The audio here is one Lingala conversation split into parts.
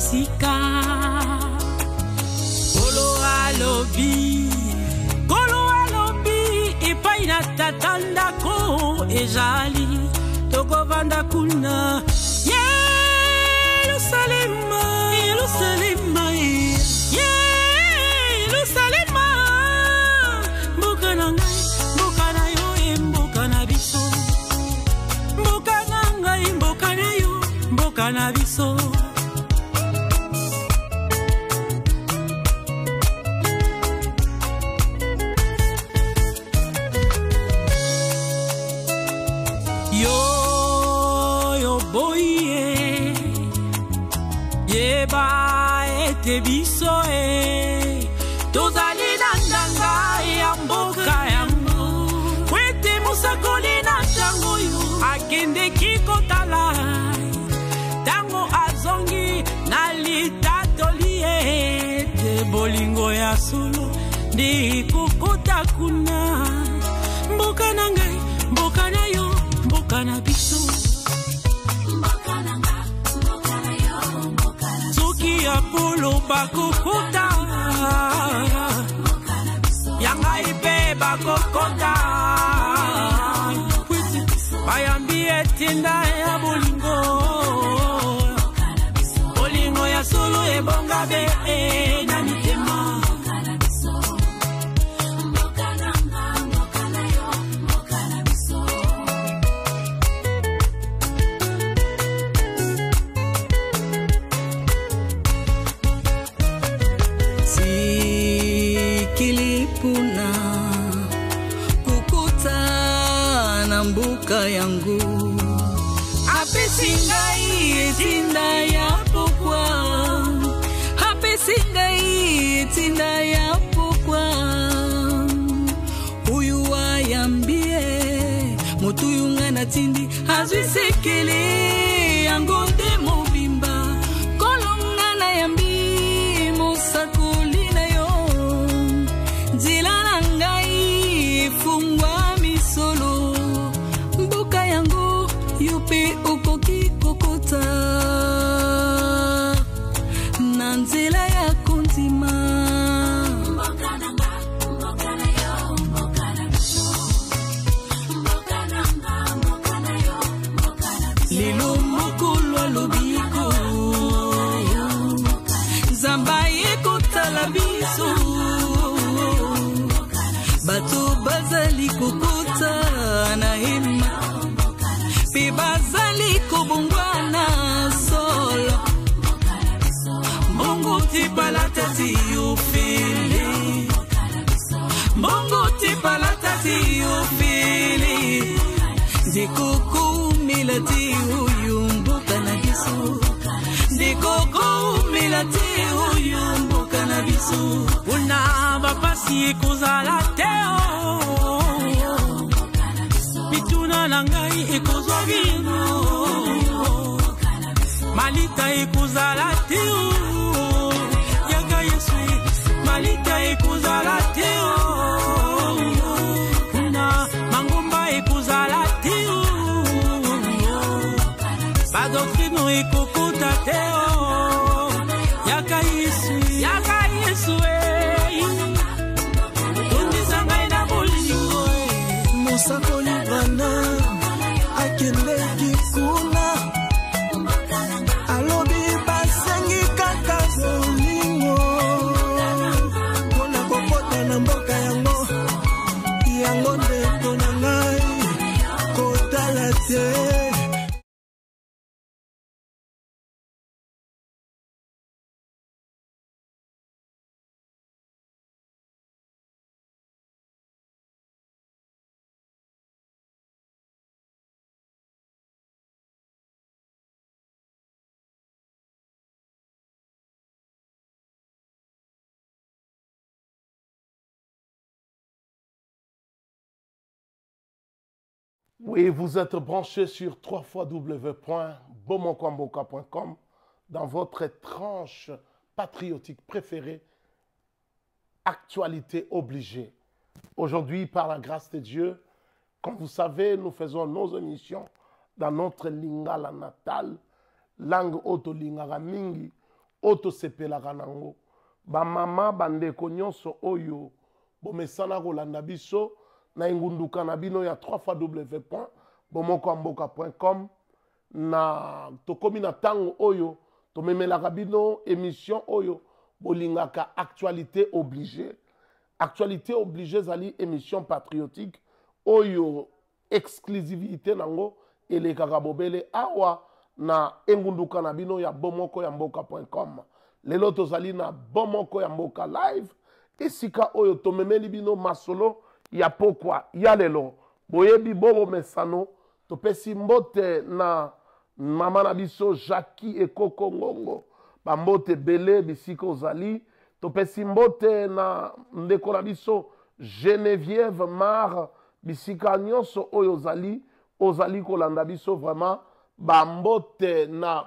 esika Kolo alobi epai na tata ndako ezali tokovanda kuna Yerusalema Yerusalema Yerusalema mboka na ngai mboka na yo mboka na biso mboka na ngai mboka na yo mboka na biso biso tozali na ndanga ya mboka yango kwete musakoli na tango yo akendeki kotala tango azongi na litatoli ete bolingo ya solo ndi kokota kuna mboka na ngai mboka na yo mboka na biso Apolo bakokota Yanga ipe bakokota Bayambi etinda ya bolingo Bolingo ya solo ebonga be na mitema yangu apesingai etinda ya pokwa apesingai etinda ya pokwa uyu ayambie mutu yunga na tindi azwisekele yango nde mobimba kolonga na yambi musakoli na yo nzela na ngai fungwa misolo yupi ukoki kokota nanzela ya kontima lilo mokolo lobiko zamba ekotala biso bato bazali kokota na hema Bazali kobongwana solo Mongo tipa la tati ufili Mongo tipa la tati ufili Dikoko milati uyumbuka na biso Dikoko milati uyumbuka na biso Una bapasi kuzala teo Mituna nangai ekozwa bino Malita ekozala teo Yaka Yesu Malita ekozala teo Kuna mangomba ekozala teo Badoktrino ekokota teo Yaka Yesu Yaka Yesu Tondizangai na bolingo Musakoli bana akendeki kuna alobi basengi kaka bolingo mpona kokota na mboka yango yango ndeko na ngai kotala te Oui, vous êtes branchés sur www.bomonkwamboka.com dans votre tranche patriotique préférée, actualité obligée. Aujourd'hui, par la grâce de Dieu, comme vous savez, nous faisons nos émissions dans notre lingala natale, langue auto lingala mingi, oto sepelaka nango bamama bandeko nyonso oyo bomesana kolanda biso na engunduka na bino ya 3w.bomokoamboka.com na tokomi na tango oyo tomemelaka bino émission oyo bolingaka actualité obligée. Actualité obligée zali émission patriotique oyo exclusivité nango elekaka bobele awa na engunduka na bino ya bomokoyamboka.com. Lelo tozali na Bomoko ya Mboka live esika oyo tomemeli bino masolo ya pokwa ya lelo boyebi bobo mesano topesi mbote na mama na biso Jackie Ekoko Ngongo bambote bele bisika ozali topesi mbote na ndeko na biso Geneviève Mar bisika nyonso oyo ozali kolanda biso vraiment bambote na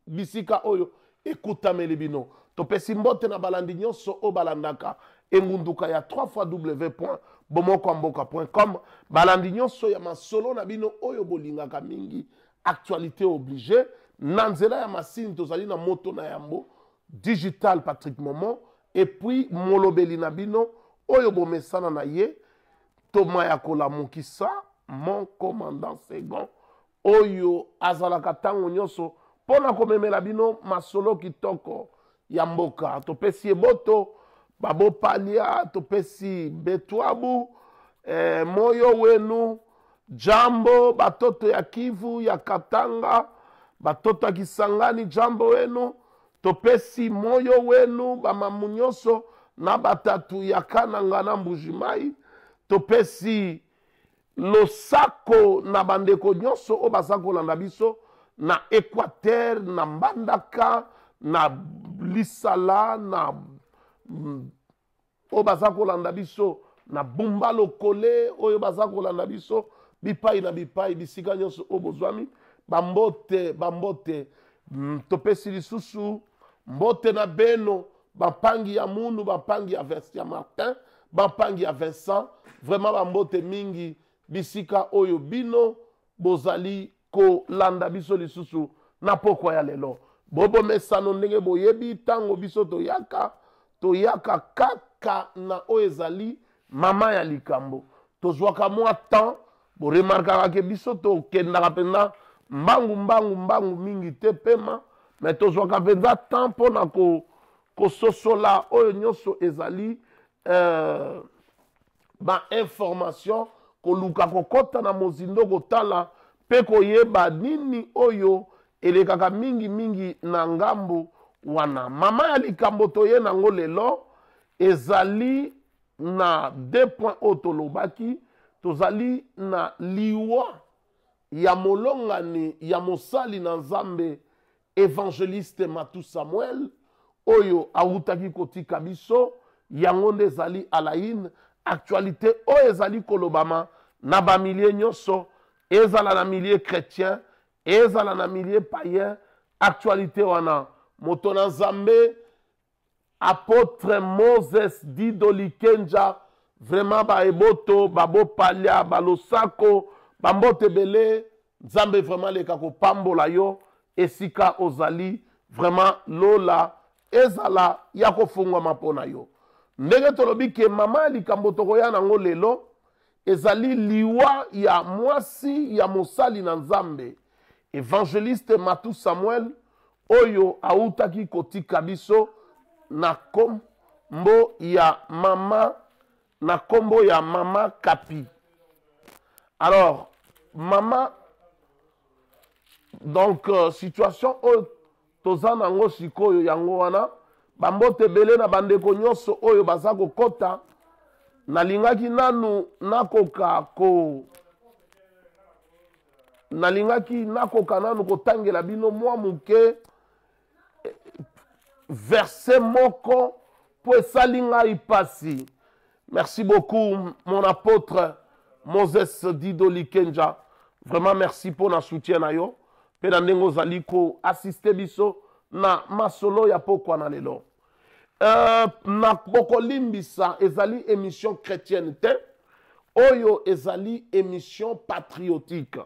bisika oyo ekutameli bino topesi mbote na balandi nyonso o balandaka engunduka ya 3w.bomokoamboka.com balandi nyonso ya masolo na bino oyo bolingaka mingi actualité obligée na nzela ya masini tozali na moto na yambo digital Patrick Momo et puis molobeli na bino oyo bomesana na ye Thomas Yakola Mukisa mon commandant second oyo azalaka tango nyonso pona komemela bino masolo kitoko ya mboka topesi eboto babo palia topesi betwabu moyo wenu jambo batoto ya Kivu ya Katanga batoto ya Kisangani jambo wenu topesi moyo wenu bamamu nyonso na batatu ya Kananga na Mbujimai topesi losako na bandeko nyonso o basakolanda biso na Équateur na Mbandaka na Lisala na o basakolanda biso na Bumba Lokole oyo basakolanda biso bipai na bipai bisika nyonso o bozwami bambote topesi lisusu mbote na beno bapangi ya Munu bapangi ya Martin bapangi ya Vincent vraiment bambote mingi bisika oyo bino bozali kolanda biso lisusu na pokwa ya lelo bobo mesano ndenge boyebi tango biso toyaka kaka na oyo ezali mama ya likambo tozwaka mwa temps boremarkaka ke biso tokendaka mpenza mbangu mingi te pema me tozwaka mpenza temps mpona kososola oyo nyonso ezali information koluka kokota na mozindo kotala pe koyeba nini oyo elekaka mingi na ngambo wana mama ya likambo toye nango lelo ezali na 2 points otolobaki tozali na liwa ya molongani ya mosali na Nzambe évangéliste Matu Samuel oyo awutaki kotika biso yango nde ezali alaine actualité oyo ezali kolobama na bamilie nyonso ezala na milieu chrétien ezala na milieu païen actualité wana moto na Nzambe apôtre Moses Didoli Kenja vraiment baeboto babopalia balosako bambote bele Nzambe vraiment leka kopambola yo esika ozali vraiment lola ezala ya kofungwama mpona yo ndenge tolobi ke mama likambo tokoya nango lelo ezali liwa ya mwasi ya mosali na Nzambe évangéliste Matu Samuel oyo autaki kotika biso na kombo ya mama Kapi. Alors mama donc situation oyo toza nango sikoyo yango wana bambote bele na bandeko nyonso oyo baza kokota nalingaki nanu nakoka nanu kotangela bino mwa muke verset moko po esali ngai pasi. Merci beaucoup mon apôtre Moses Didoli Kenja, vraiment merci pour na soutien na yo pe na ndenge ozali ko assiste biso na masolo ya pokwa na lelo. Na bokolimbisa ezali émission chrétienne te oyo ezali émission patriotique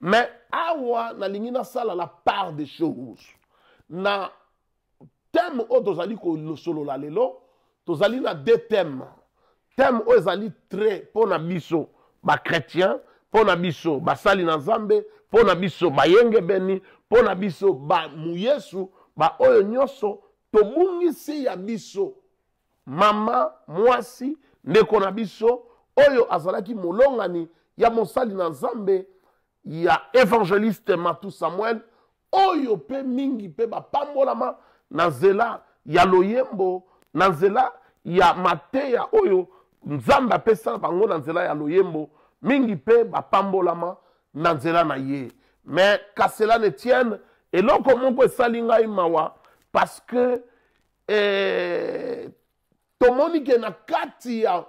mais awa nalingi nasala la part des choses na thème oyo tozali kosolola lelo tozali na deux thèmes. Thème oyo ezali très mpona biso bachrétien, mpona biso basali na Nzambe, mpona biso bayenge beni, mpona biso bamuyesu baoyo nyonso tobungisi ya biso mama mwasi ndeko na biso oyo azalaki molongani ya mosali na Nzambe ya évangéliste Matu Samuel oyo pe mingi pe bapambolama na nzela ya loyembo na nzela ya mateya oyo Nzambe apesa bango na nzela ya loyembo mingi pe bapambolama na nzela na ye. Mais qu'à cela ne tienne eloko moko esali ngai mawa parce que tomoni ke na kati ya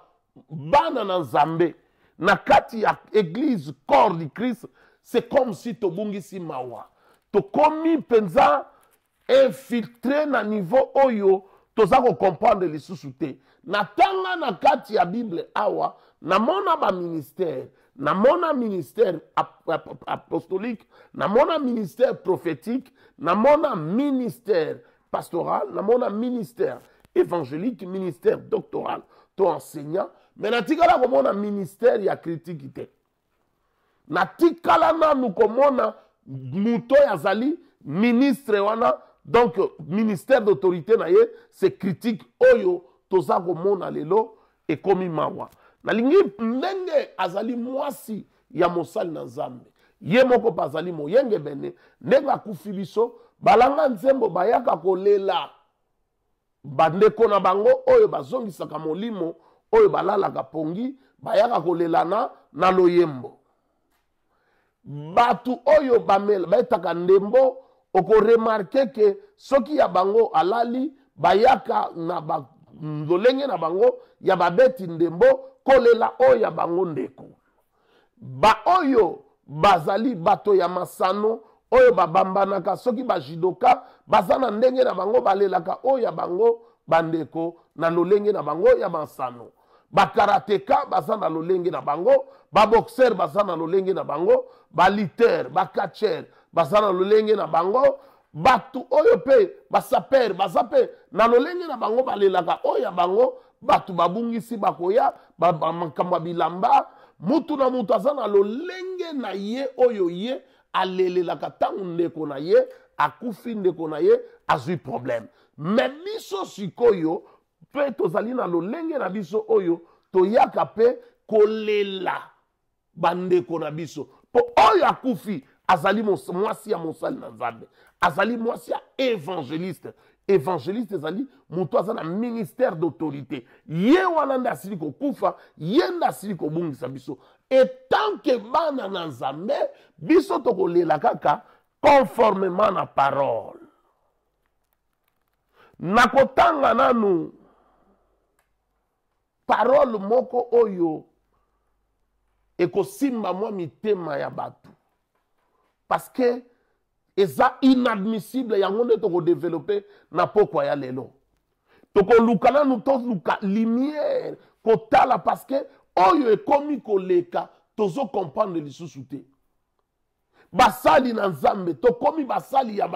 bana na Nzambe na kati ya église corps du Christ c'est comme si tobungisi mawa tokomi penza infiltré na niveau oyo toza ko comprendre lisusu te na tanga na kati ya Bible awa namona ba ministère namona ministère apostolique namona ministère prophétique namona ministère pastoral namona ministère évangélique ministère doctoral to enseignant mais natikala komona ministère ya critique te natikala nanu komona muto yazali ministre wana donc ministère d'autorité na ye c'est critique oyo toza komona lelo ekomi mawa nalingi ndenge azali mwasi ya mosali na Nzambe ye moko bazali moyenge bene ndenge akufi biso balanga nzembo bayaka kolela bandeko na bango oyo bazongisaka molimo oyo balalaka pongi bayaka kolelana na loyembo batu oyo bamela baetaka ndembo okoremarke ke soki ya bango alali bayaka na lolenge na bango ya babeti ndembo kolela oyo ya bango ndeko ba oyo bazali bato ya masano oyo babambanaka soki bajidoka baza na ndenge na bango balelaka oyo ya bango bandeko na lolenge na bango ya masano bakarateka baza na lolenge na bango baboxer baza na lolenge na bango baliter bakatcher baza na lolenge na bango batu oyo pe basaper baza pe na lolenge na bango balelaka oyo ya bango batu babungisi bakoya makambo bilamba mutu na mutu aza na lolenge na ye oyo ye alelelaka ntango ndeko na ye akufi ndeko na ye azwi problème mais biso sikoyo pe tozali na lolenge na biso oyo toyaka pe kolela bandeko na biso po oyo akufi azali mwasi ya mosali na Nzambe azali mwasi ya évangéliste évangéliste ezali mutu aza na ministère d'autorité ye wana nde asili kokufa ye nde asili kobungisa biso etanke bana na Nzambe biso tokolela kaka conformément na parole nakotanga nanu parole moko oyo ekosimba mwa mitema ya bato parce que eza inadmissible yango nde tokodéveloppe na pokwa ya lelo tokoluka nanu toluka lumière kotala parce que oyo ekomi koleka tozokomprendre lisusu te basali na Nzambe tokomi basali ya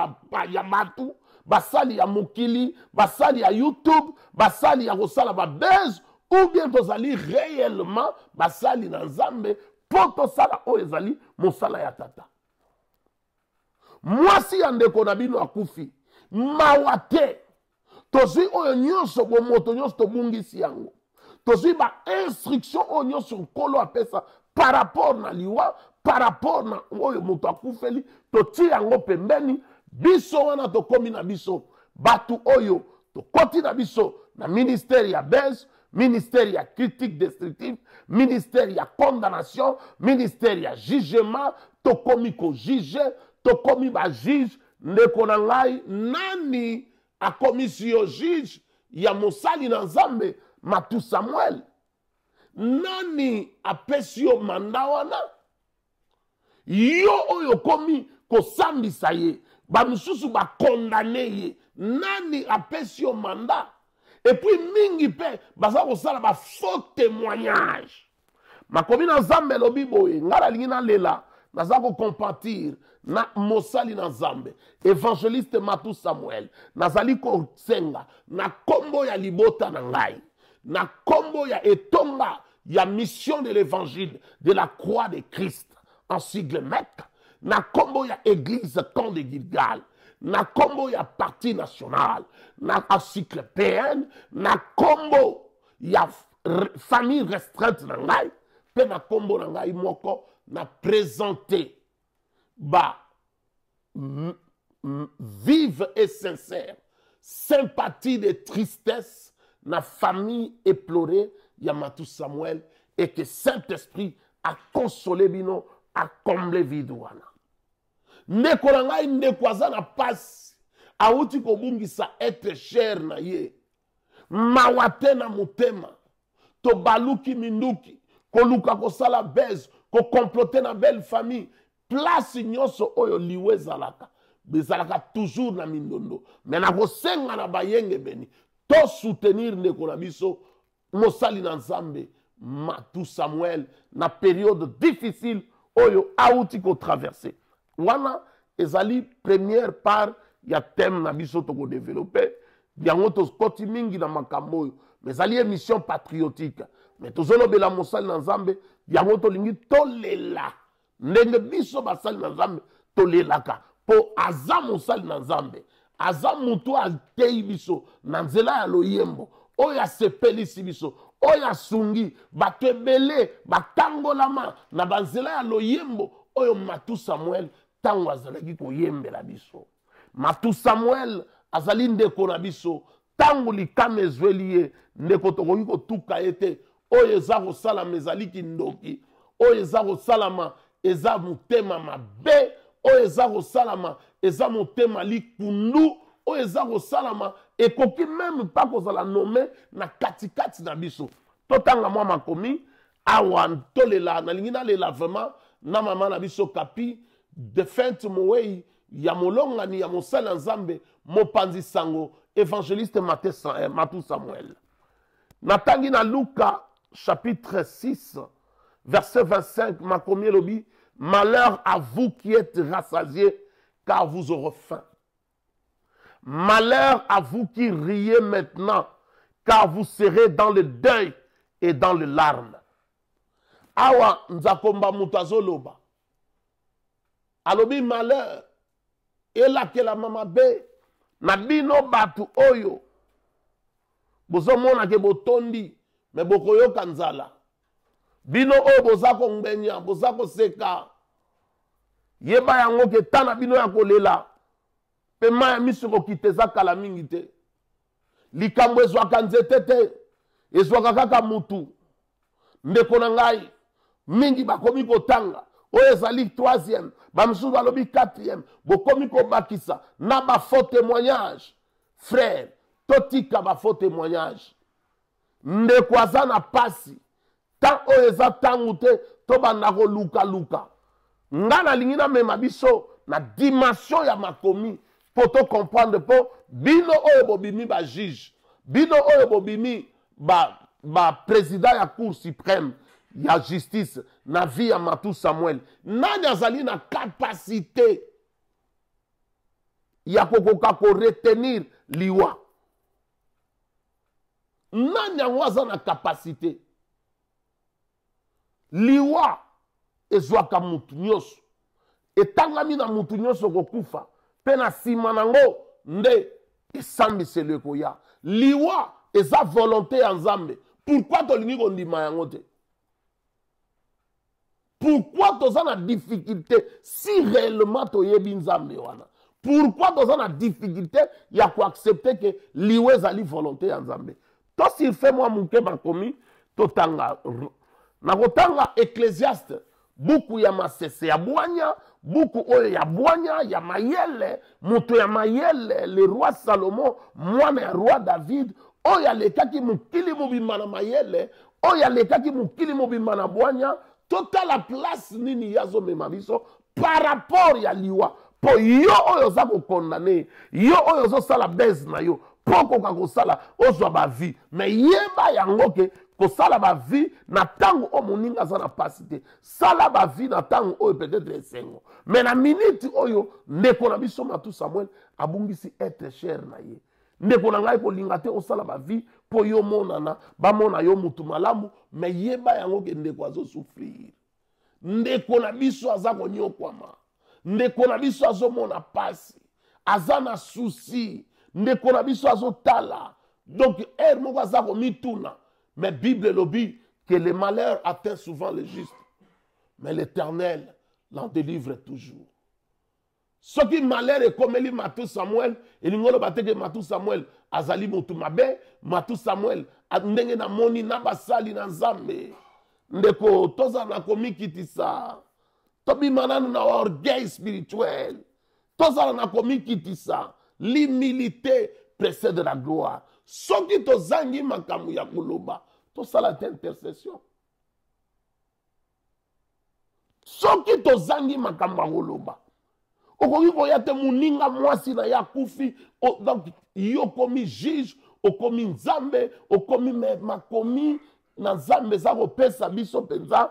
batu basali ya mokili basali ya YouTube basali ya kosala babeze ou bien tozali réellement basali na Nzambe po tosala oyo ezali mosala ya tata mwasi ya ndeko na bino akufi mawa te tozwi oyo nyonso bomoto nyonso tobungisi yango tozwi ba instruction oyo nyonso nkolo apesa par rapport na liwa par rapport na oyo moto akufeli totie yango pembeni biso wana tokomi na biso batu oyo tokoti na biso na ministère ya base ministère ya critique destructive ministère ya condamnation ministère ya jugement tokomi ko juge tokomi ba juge ndeko na ngai nani akomisi yo juge ya mosali na Nzambe Matu Samuel nani apesi yo manda wana yo oyo komi kosambisa ye bamususu bakondane ye nani apesi yo manda et puis mingi pe baza kosala ba faux témoignage makomi na Nzambe lobi boye ngala lingi na lela naza ko compatir na mosali na Nzambe évangéliste Matou Samuel nazali ko senga na kombo ya libota na ngai na kombo ya etonga ya mission de l'évangile de la croix de Christ en sigle MEC na kombo ya église camp de Gilgal na kombo ya parti national na cycle PN na kombo ya famille restreinte na ngai pe na kombo na ngai moko na présenter vive et sincère sympathie de tristesse na famille éplorée ya Matou Samuel et que Saint-Esprit a consolé bino a comblé vide wana ndeko na ngai ndeko aza na pasi auti kobungisa être cher na ye mawa te na motema to baluki minduki koluka kosala bese kokomplote na belle famille place nyonso oyo liwe ezalaka bezalaka toujours na mindondo me na kosenga na bayenge beni to soutenir ndeko na biso mosali na Nzambe Matou Samuel na période difficile oyo auti ko traverser wana ezali première part ya thème na biso to ko développer yango to koti mingi na makambo oyo mais ezali émission patriotique mais tozolobela mosali na Nzambe yango to lingi tolela ndenge biso basali na Nzambe tolelaka po aza mosali na Nzambe aza mutu atei biso na nzela ya loyembo oyo asepelisi biso oyo asungi bato ebele batangolama na banzela ya loyembo oyo Matou Samuel tango azalaki koyembela biso Matou Samuel azali ndeko na biso tango likama ezweli ye ndeko tokoki kotuka ye te oyo eza kosalama ezali kindoki oyo eza kosalama eza motema mabe oyo eza kosalama eza motema likundu oyo eza kosalama ekoki meme pa kozala nome na katikati na biso totanga mwa makomi awa tolela nalingi nalela vraiment na mama na biso Kapi Defente Mowei ya molongani ya mosala Nzambe mopanzi sango évangéliste Matou Samuel natangi na Luka chapitre 6 verset 25 makomi lobi malheur à vous qui êtes rassasiés car vous aurez faim. Malheur à vous qui riez maintenant car vous serez dans le deuil et dans les larmes. Awa nzakomba mutazoloba. Alobi malheur elake la mama be na bino batu oyo bozomona ke botondi me bokoyoka nzala bino oyo bozako ngbenya bozako seka yeba yango ke tana bino ya kolela pe maya miso kokiteza kala mingi te likambo ezwaka nzete te ezwaka kaka mutu ndeko na ngai mingi bakomi kotanga oyo ezali 3e bamisusu balobi 4e bokomi kobakisa na bafaux témoignage frère totika bafaux témoignage ndeko aza na pasi tant oyo eza tangu te tobanda koluka nga nalingi namema biso na dimension ya makomi po to comprendre po bino oyo bobimi bajuge bino oyo bobimi président ya cour suprême ya justice na vie ya Matou Samuel nani azali na capacité ya kokoka ko retenir liwa nani yango aza na capacité liwa ezwaka mutu nyonso etangami na mutu nyonso kokufa pe na nsima nango nde esambiselo ekoya liwa eza volonté ya Nzambe pourquoi tolingi kondima yango te pourquoi toza na difficulté si réellement toyebi Nzambe wana pourquoi toza na difficulté ya koaccepter ke liwa ezali volonté ya Nzambe to sirfe mwa muke bakomi totanga nakotanga Ecclésiaste buku ya masese ya bwanya buku oyo ya bwanya ya mayele moto ya mayele le roi Salomon mwana ya roi David oyo alekaki mokili mobimba na mayele oyo alekaki mokili mobimba na bwanya totala place nini yazomema biso par rapport ya liwa po yo oyo oza kokondane yo oyo ozosala bese na yo po koka kosala ozwa bavi me yeba yango ke kosala ba vie na tango o moninga za na pasité sala ba vie na tango o peut-être esengo mais na minute oyo ndeko na biso Matou Samuel abungisi être cher na ye ndeko na ngai kolinga te osala ba vie po yo monana ba mona yo mutu malamu mais yeba yango ke ndeko azo souffrir ndeko na biso aza konyokwama ndeko na biso azo mona pasi aza na souci ndeko na biso azo tala donc moko aza komituna mais Bible lobi que le malheur atteint souvent les justes mais l'Éternel l'en délivre toujours. Ce qui malheur est comme eli Matou Samuel, et l'ingolo bateke Matou Samuel, azali mutu mabe, Matou Samuel, ndenge na moni na basali na nzambe. Ndeko, toza na komikitisa. Tobi mananu na orgueil spirituel. Toza na komikitisa. L'humilité précède la gloire. Soki tozangi makamu ya koloba, tosala intercession. Soki tozangi makambo ya koloba. Okoki koya te muninga mwasi na ya kufi, donc yo komi juge, okomi nzambe, okomi makomi na nzambe za kopesa biso penza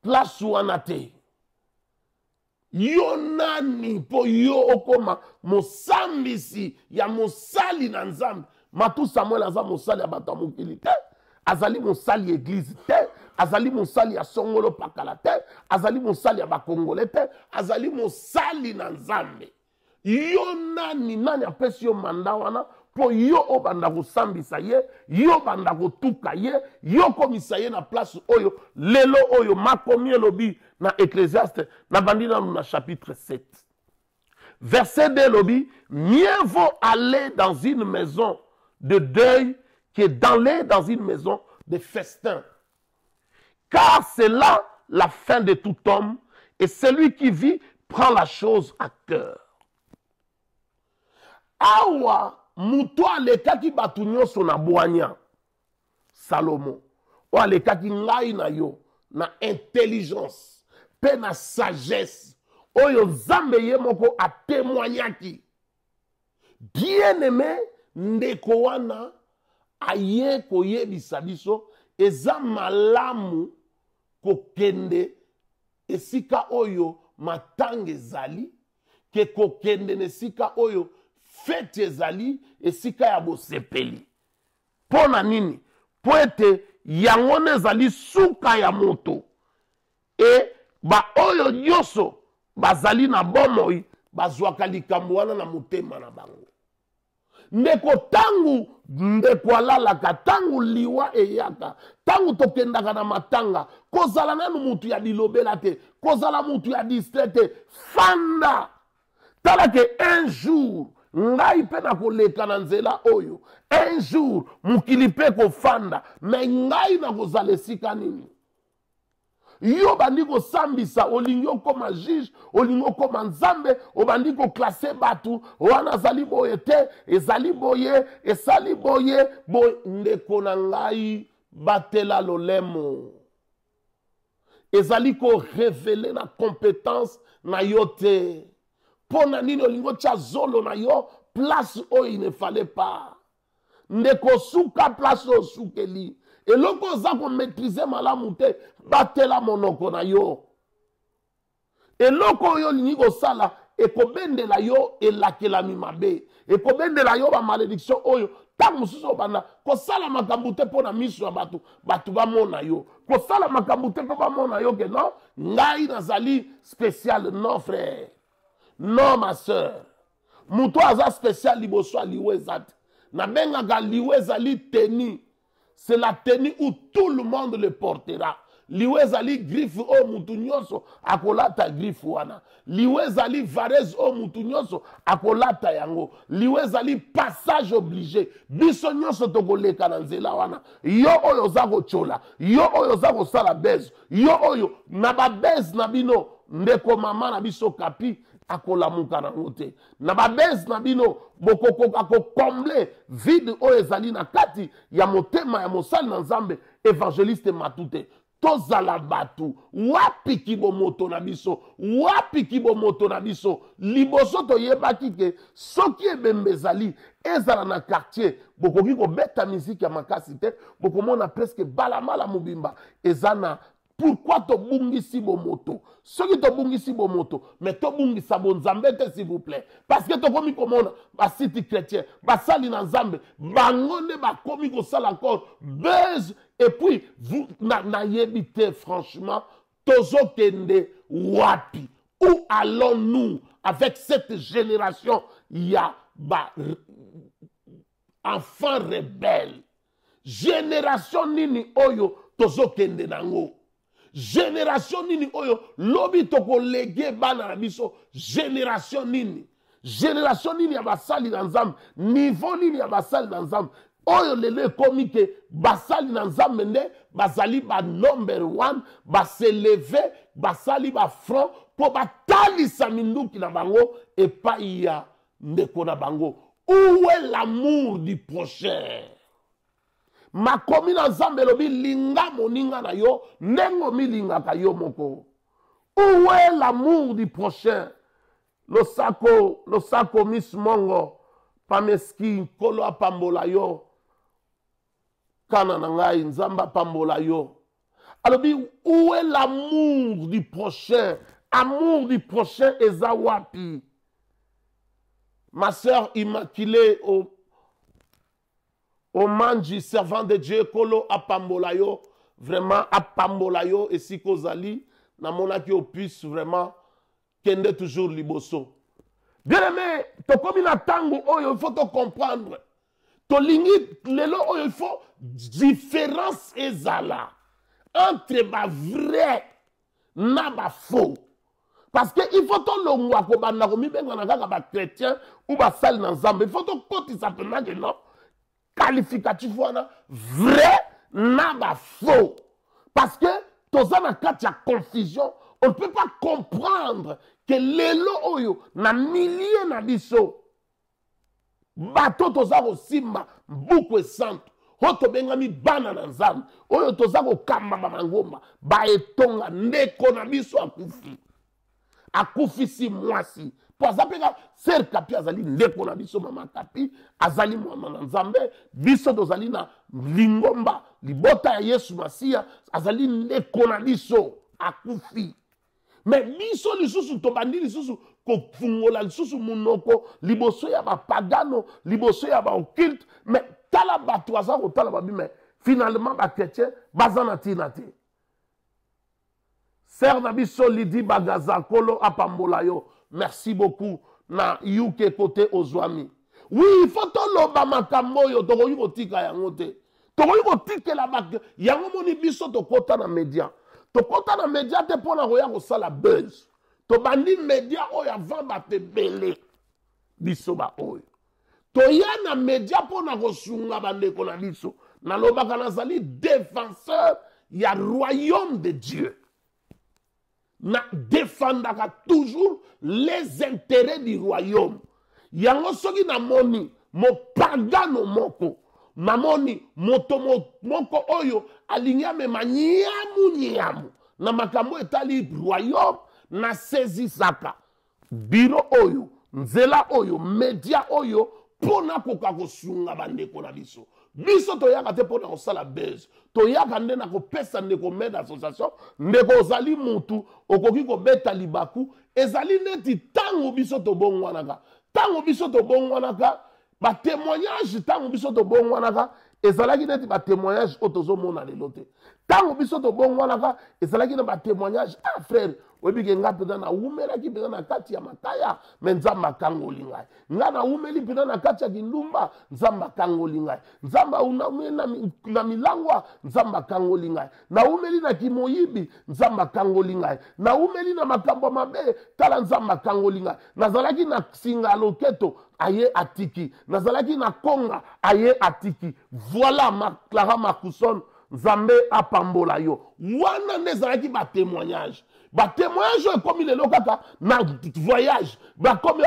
place wana te. Yo nani po yo okoma mosambisi ya mosali na nzambe. Matou Samuel aza mosali ya bato ya mokili te. Azali mosali église te, azali mosali ya songolo pakala te, azali mosali ya bakongole te, azali mosali na nzambe. Yo nani apesi yo manda wana po yo obanda kosambisa ye, yo banda kotuka ye, yo komisa ye na place oyo, lelo oyo makomi elobi na Ecclésiaste, na bandina na chapitre 7. Verset 2 lobi, mieux vaut aller dans une maison de deuil qui est dans une maison de festin. Car c'est là la fin de tout homme, et celui qui vit prend la chose à cœur. Awa, muto alekaki batu nyonso na bwanya. Salomo. O alekaki ngai na yo, na intelligence, pe na sagesse. Oyo Nzambe ye moko a témoignaki. Bien aimé, ndeko wana, aye koyebisa biso eza malamu kokende esika oyo matanga ezali ke kokende nesika oyo fete ezali esika ya bosepeli pona nini po ete yango ezali suka ya moto e ba oyo nyonso bazali na bomoi bazwaka likambo wana na motema na bango. Ndeko tangu ndeko alalaka tangu liwa eyaka tangu tokendaka na matanga kozala nanu mutu ya bilobela te kozala mutu ya distrete fanda tala ke un jour ngai pe na koleka na nzela oyo un jour mukili pe kofanda me ngai na kozala esika nini yo bandi kosambisa olingi okoma juge olingi okoma nzambe obandi koklase batu wana azali boye te ezali boye esali boye ndeko na ngai batela lolemo ezali ko révéler na compétence na yo te pona nini olingi otya zolo na yo place oyo il ne fallait pas ndeko suka place oyo sukeli eloko oza ko maîtriser malamu te batela monoko na yo eloko oyo olingi kosala ekobendela yo elakelami mabe ekobendela yo bamalédiction oyo ntango mosusu obanda kosala makambo te mpo na miso ya bato bamona yo kosala makambo te mpo bamona yo ke non ngai nazali spécial non frère non ma sœur moto aza spécial liboso ya liwe eza te nabengaka liwe ezali teni. C'est la tenue où tout le monde le portera. Liwe zali griffe o mutu nyonso akolata griffe wana. Liwe zali varese o mutu nyonso akolata yango. Liwe zali passage obligé. Biso nyonso tokoleka na nzela wana. Yo oyo zako chola. Yo oyo zako sala beze. Yo oyo na ba beze na bino ndeko mama na biso kapi akolamuka na ngote. Na ba beze na bino bokokoka ko combler vide oyo ezali na kati ya motema ya mosali na nzambe évangéliste matute. tozala batu wapi kibomoto na biso wapi kibomoto na biso liboso toyebaki ke soki ebembe ezali ezala na quartier bokoki kobeta miziki ya makasi te bokomona presque balamala mobimba eza na pourquoi tobungisi bomoto soki tobungisi bomoto mais tobungisa bonzambe te s'il vous plaît parce que tokomi komona basiti chrétien basali na nzambe bango nde bakomi kosala encore buzz et puis vous nayebi te franchement tozokende wapi où allons-nous avec cette génération ya ba enfants rebelles génération nini oyo tozokende nango génération nini oyo lobi tokolege bana na biso génération nini ya basali na nzambe niveau nini ya basali na nzambe oyo lelo ekomi ke basali na nzambe nde bazali ba number 1 baseleve basali ba front po batalisa minduki na bango epai ya ndeko na bango. Où est l'amour du prochain? Makomi na nzambe lobi linga moninga na yo nengo milingaka yo moko. Où est l'amour du prochain? Losako Miss Mongo pameski kolo apambola yo kana na ngai nzamba pambola yo. Alobi où est l'amour du prochain? Amour du prochain eza wapi? Ma sœur immaculée au manji servant de Dieu kolo apambola yo vraiment apambola yo et si kozali na monaki au puisse vraiment kende toujours liboso. Bien aimé, tokomi na tango oyo il faut te comprendre. Tolingi lelo oyo il faut différence ezala entre ba vrai na ba faux. Parce que il faut que l'on kobanda komi benga na kaka ba chrétien ou ba sali na nzambe. Il faut que koti s'appelle que non qualificatif wana vrai na ba faux. Parce que toza na kati ya confusion, on ne peut pas comprendre que lelo oyo na milliers na biso bato toza ko simba buku esanto hoto bengami bana na nzambe oyo toza ko kamba ba mangomba ba etonga ndeko na biso akufi si mwasi po azapeka ser kapi azali ndeko na biso mama kapi azali mwana na nzambe biso tozali na lingomba libota ya Yesu Masia azali ndeko na biso akufi mais biso lisusu tobandi lisusu kofungola lisusu munoko liboso ya bapagano liboso ya baocculte mais tala bato aza kotala babi mais finalement bakretien baza na ntina te. Sœur na biso Lidi Bagaza kolo apambola yo merci beaucoup na yuke côté ozwami. Oui il faut toloba makambo yo tokoki kotika yango te tokoki kotikela bak yango moni biso tokota na media tokota na media te pona koya kosala buzz tobandi media oyo avant batebele biso ba oyo toya na media pona kosunga bandeko na biso nalobaka nazali défenseur ya royaume de Dieu na défendaka toujours les intérêts du royaume yango soki namoni mopagano moko namoni moto moko oyo alingi amema nyamu na makambo etali royaume na sezisaka biro oyo nzela oyo media oyo pona koka kosunga bandeko na biso biso toyaka te pona kosala buzz toyaka nde na kopesa ndeko med association ndeko ozali mutu okoki kobeta libaku ezali neti tango biso tobongwanaka batémoignage tango biso tobongwanaka ezalaki neti batémoignage oyo tozomona lelo te tango biso tobongwanaka ezalaki na batémoignage frère oyebike nga mpenza nawumelaki mpenza na kati ya mataya me nzambe akangoli ngai nga nawumeli mpenza na kati ya kindumba nzambe akangoli ngai nzambe aunameli na milangwa nzambe akangoli ngai nawumeli na kimoyibi nzambe akangoli ngai nawumeli na makambo mabe tala nzambe akangoli ngai nazalaki na singa loketo aye atiki nazalaki na konga aye atiki voilà Clara Makuson nzambe apambola yo wana nde ezalaki batémoignage comme il est kaka na voyage comme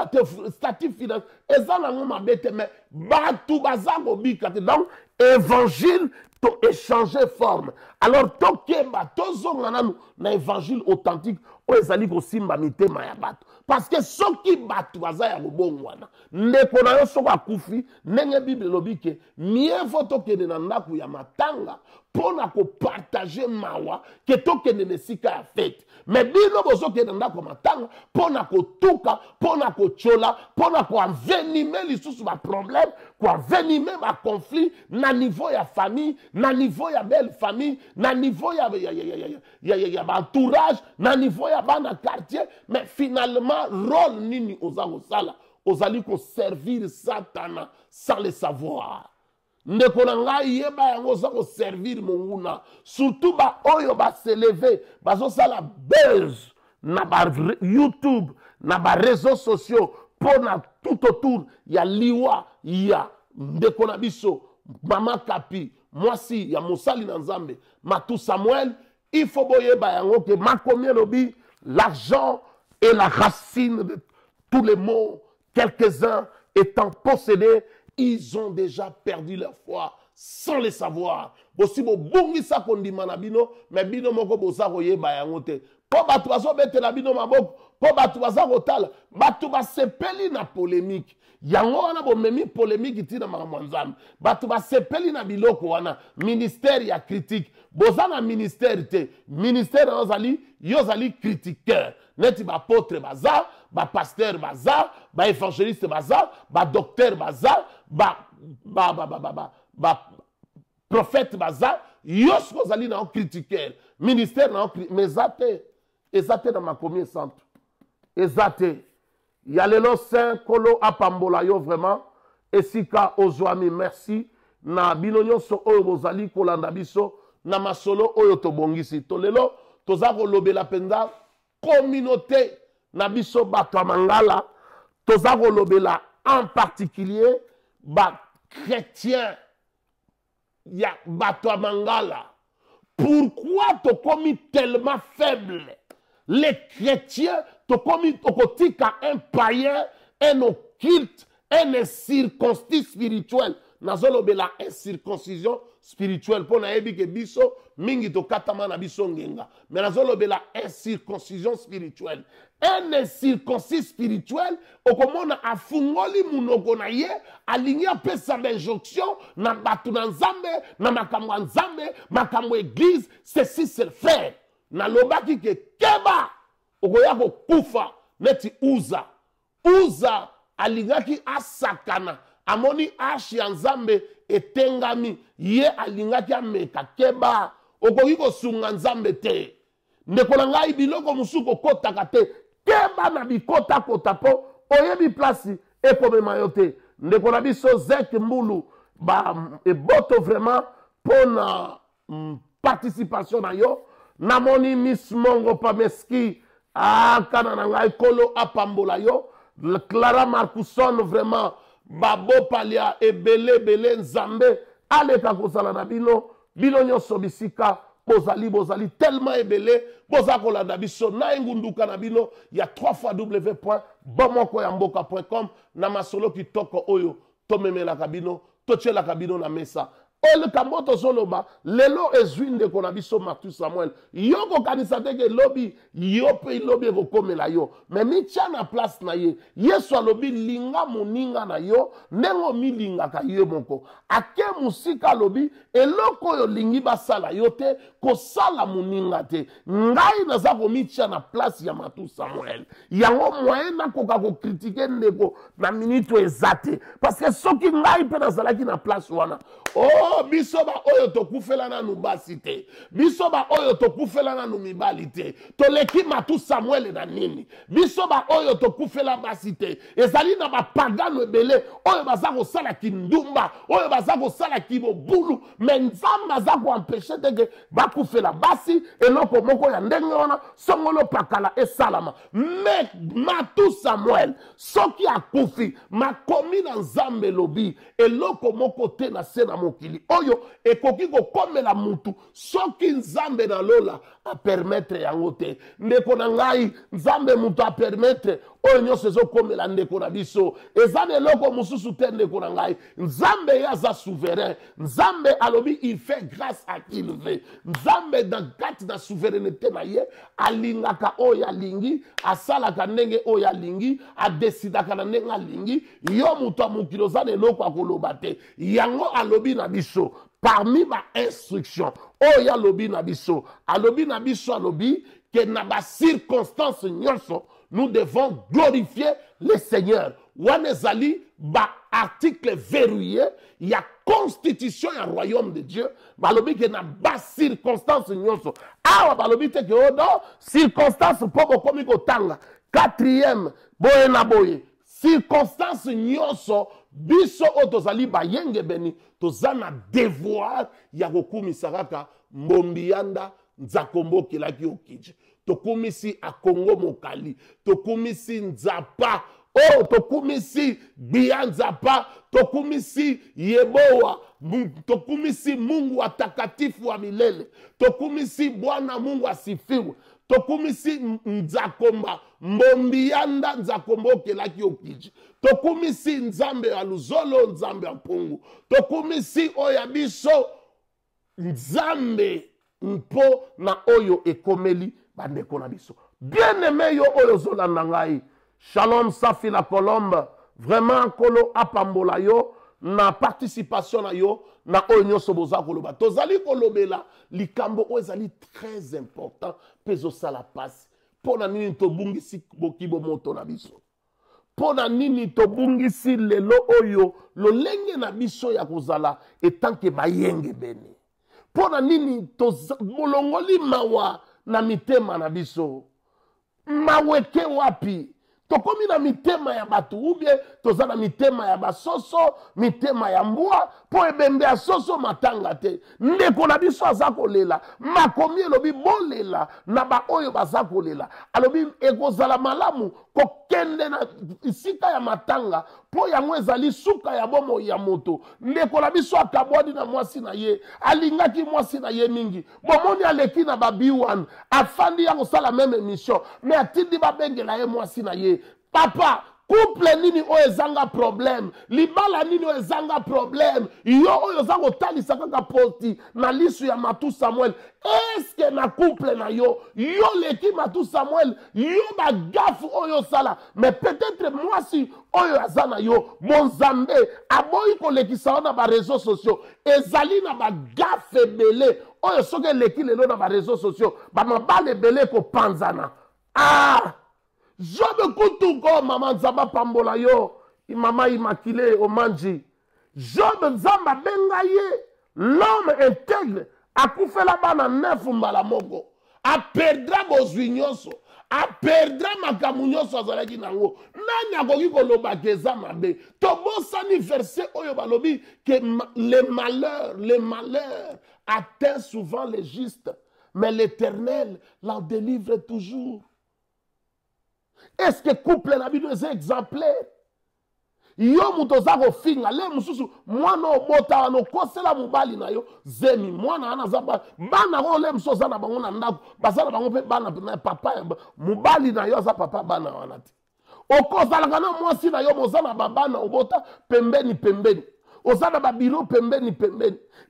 statut financier eza nango mabe te mais batu baza kobika te donc évangile to échanger forme. Alors tokemba tozonga nanu na évangile authentique o ezali ko simba mitema ya bato. Parce que soki bato baza ya kobongwana ndeko na yo soko akufi ndenge Bible lobi ke mieux vaut tokende na ndako ya matanga pona ko partager mawa ke tokende na sika ya fête. Mais bino bozokende na ndako ya matanga pona ko tuka, pona ko chola, pona ko envenimer lisusu ba problème, ko envenimer ba conflit na niveau ya famille, na niveau ya belle famille, na niveau ya entourage, na niveau ya bana quartier, mais finalement rôle nini ozako sala, ozali ko servir Satana sans le savoir. Ndeko na ngai yeba yango ozako servir monguna, surtout ba oyo ba s'élever, bazo sala buzz na ba YouTube, na ba réseaux sociaux, pona tout autour ya liwa ya ndeko na biso, Mama Kapi, mwasi ya Mosali na Nzambe, Matou Samuel, il faut boyeba yango ke makomi lobi, l'argent est la racine de tous les maux. Quelques-uns étant possédés, ils ont déjà perdu leur foi sans le savoir. Bosi bo bungi sa kondima na bino, mais bino moko bosa koyeba yango te. Po batu baso bete na bino maboko, po batu baza kotala, batu basepeli na polémique. Yango wana bo memi polémique tina makambo nzambe. Batu basepeli na biloko wana, ministère ya critique. Boza na ministère te, ministère ozali, yozali critiqueur. Neti ba apôtre baza, ba pasteur baza, ba évangéliste baza, ba docteur baza, ba prophète baza, yos kozali na critiqueur. Ministère na mais ezate na makomi centre. Ezate. Yalelo saint kolo apambola yo vraiment. Esika ozwami merci. Na bino nyonso oyo bozali kolanda biso na masolo oyo tobongisi. Tolelo toza kolobela penza communauté na biso bato ya Mangala. Toza kolobela en particulier ba chrétien ya bato ya Mangala. Pourquoi tu commis tellement faible? Les chrétiens tu commis okotika un païen, un occulte, un incirconcis spirituel. Nazolobela incirconcision spirituelle. Pour naebi ke biso mingi to katama na biso ngenga. Mais nazolobela incirconcision spirituelle. Un incirconcis spirituel okomona afungoli munoko na ye alingi apesa benjonction na batu na Nzambe, na makambo Nzambe, makambo église, ceci c'est le frère. Na lobaki ke keba okoya ko kufa neti uza. Uza alingaki asakana. Amoni ashi ya Nzambe etengami ye alingaki ameka keba okoki kosunga Nzambe te. Ndeko na ngai biloko musuko kotaka te. Keba na bikota kota po oyebi place ekomema yo te. Ndeko na biso Zek Mbulu ba eboto vraiment pona participation na yo. Namoni Miss Mongo Pameski kana na ngai kolo apambola yo. Clara Marcousson vraiment babo palia ebele Nzambe aleka kozala na bino nyonso bisika bozali tellement ebele boza kolanda biso na engunduka na bino ya 3w.bomokoyamboka.com na masolo kitoko oyo tomemelaka bino totielaka bino na mesa. Le kamboto zoloba lelo ezwinde kona biso Matou Samuel yoko kanisa teke lobi yope lobi kokomela yo mais mi tia na place na ye Yesu alobi linga moninga na yo nengo mi linga ka ye moko ake musika lobi eloko yo lingi basala yo te ko sala moninga te ngai naza ko mi tia na place ya Matou Samuel yango moyen na koka ko critiquer ndeko na minute ezate parce que soki ngai pe nazalaki na place wana oh bisoba oyo tokufela nanu basi te bisoba oyo tokufela nanu mibali te toleki Matou Samuel na nini bisoba oyo tokufela basi te ezali na bapagano ebele oyo baza kosala kindumba oyo baza kosala kibobulu me Nzambe aza koempeshe teke bakufela basi eloko moko ya ndenge wana songolo pakala esalama me Matou Samuel soki akufi makomi na Nzambe lobi eloko moko te na se na mokili oyo ekoki kokomela mutu soki Nzambe na lola a permettre yango te ndeko na ngai Nzambe mutu a permettre oyo nyonso ezokomela ndeko na biso eza na eloko mosusu te ndeko na ngai nzambe ye aza souverain nzambe alobi il fait grâce à qui il veut nzambe na kati na souveraineté na ye alingaka oyo alingi asalaka ndenge oyo alingi adesidaka na ndenge alingi yo moto ya mokili oza na eloko akoloba te yango alobi na biso parmi ba instruction oyo alobi na biso alobi que na ba circonstance nyonso nous devons glorifier le Seigneur wana ezali ba article verrouillé ya constitution ya royaume de Dieu balobi que na ba circonstance nyonso awa balobi te que odo circonstance po bokomi kotanga quatrième boye na boye circonstance nyonso biso o tozali bayenge beni tozana devoir ya kokumisa kaka mbombianda nzakombo kelaki okije tokumisi akongo mokali tokumisi nzapa tokumisi bianzapa tokumisi yeboa tokumisi Mungu atakatifu wa milele tokumisi Bwana Mungu asifiwe tokumisi nzakomba mbombianda nzakombo kelaki okije tokumisi nzambe ya luzolo nzambe ya mpungu tokumisi oya biso nzambe mpo na oyo ekomeli bandeko na biso bien aimé yo oyo zolanda ngai shalom safi la colombe vraiment kolo apambola yo na participation na yo na oyo nyonso boza koloba tozali kolobela likambo oyo ezali très important mpe ezosala pasi mpo na nini tobungisi bokibo moto na biso mpo na nini tobungisi lelo oyo lolenge na biso ya kozala etanke bayenge bene mpo na nini molongoli mawa na mitema na biso maweke wapi tokomi na mitema ya batu ubie toza na mitema ya basoso mitema ya mbwa po ebembe ya soso matanga te ndeko na biso aza kolela makomi elobi bolela na baoyo baza kolela alobi ekozala malamu kokende na isika ya matanga po yango ezali suka ya bomo ya moto ndeko na biso akabwadi na mwasi na ye alingaki mwasi na ye mingi bomoni aleki na babiwan afandi ya kosala meme mission me atindi babengela ye mwasi na ye papa couple nini oyo ezanga problème libala nini oyo ezanga problème yo oyo oza kotalisa kaka poti na lisu ya matu Samuel eske na couple na yo leki matu Samuel yo bagafu oyo osala mais peut-être mwasi oyo aza na yo bonzambe aboyi kolekisa na ba réseaux sociaux ezali na bagafu ebele oyo soki eleki lelo na ba réseaux sociaux bamabala ebele kopanzana Job kutuko mama nzamba pambola yo mama Immaculée Omanji Job nzamba benga ye l'homme intègre akufela bana 9 mbala moko aperdra bozwi nyonso aperdra makambo nyonso azalaki nango nani akoki koloba keza mabe tobosani verset oyo balobi que les malheurs atteint souvent les justes mais l'Éternel l'en délivre toujours. Est-ce que couple na bino est exemplaire? Yo mutoza ko finga le mususu mwana obota no kosela mubali na yo zemi mwana ana zaba bana ko le musoza na bango na ndako basala bango pe bana na papa mubali na yo za papa bana wana ti okozala kana mwasi na yo mozana babana obota pembeni ozana babiro pembeni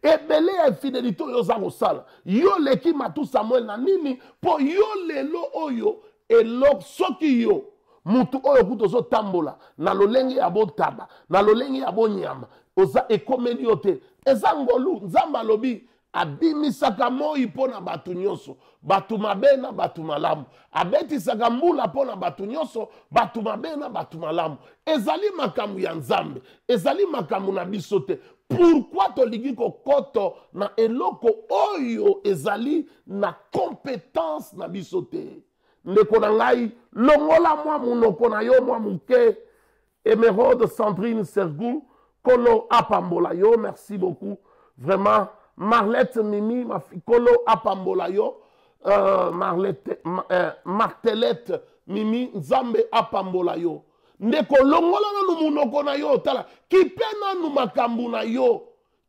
ebele ya fidélité yo za kosala yo leki matu Samuel na nini po yo lelo oyo elok soki yo mutu oyo kutozo tambola na lolenge ya botaba na lolenge ya bonyama oza ekomeli yo te eza ngolu nzamba lobi abimisaka moi pona batu nyonso batu mabe na batu malamu abetisaka mbula pona batu nyonso batu mabe na batu malamu ezali makambo ya nzambe ezali makambo na biso te pourquoi toligi kokoto na eloko oyo ezali na compétence na biso te ndeko na ngai longola mwa munoko na yo mwa muke Émeraude Sandrine Sergou kolo apambola yo merci beaucoup vraiment Marlette Mimi ma kolo apambola yo Martelette Mimi nzambe apambola yo ndeko longola na munoko na yo tala kipe na makambu na yo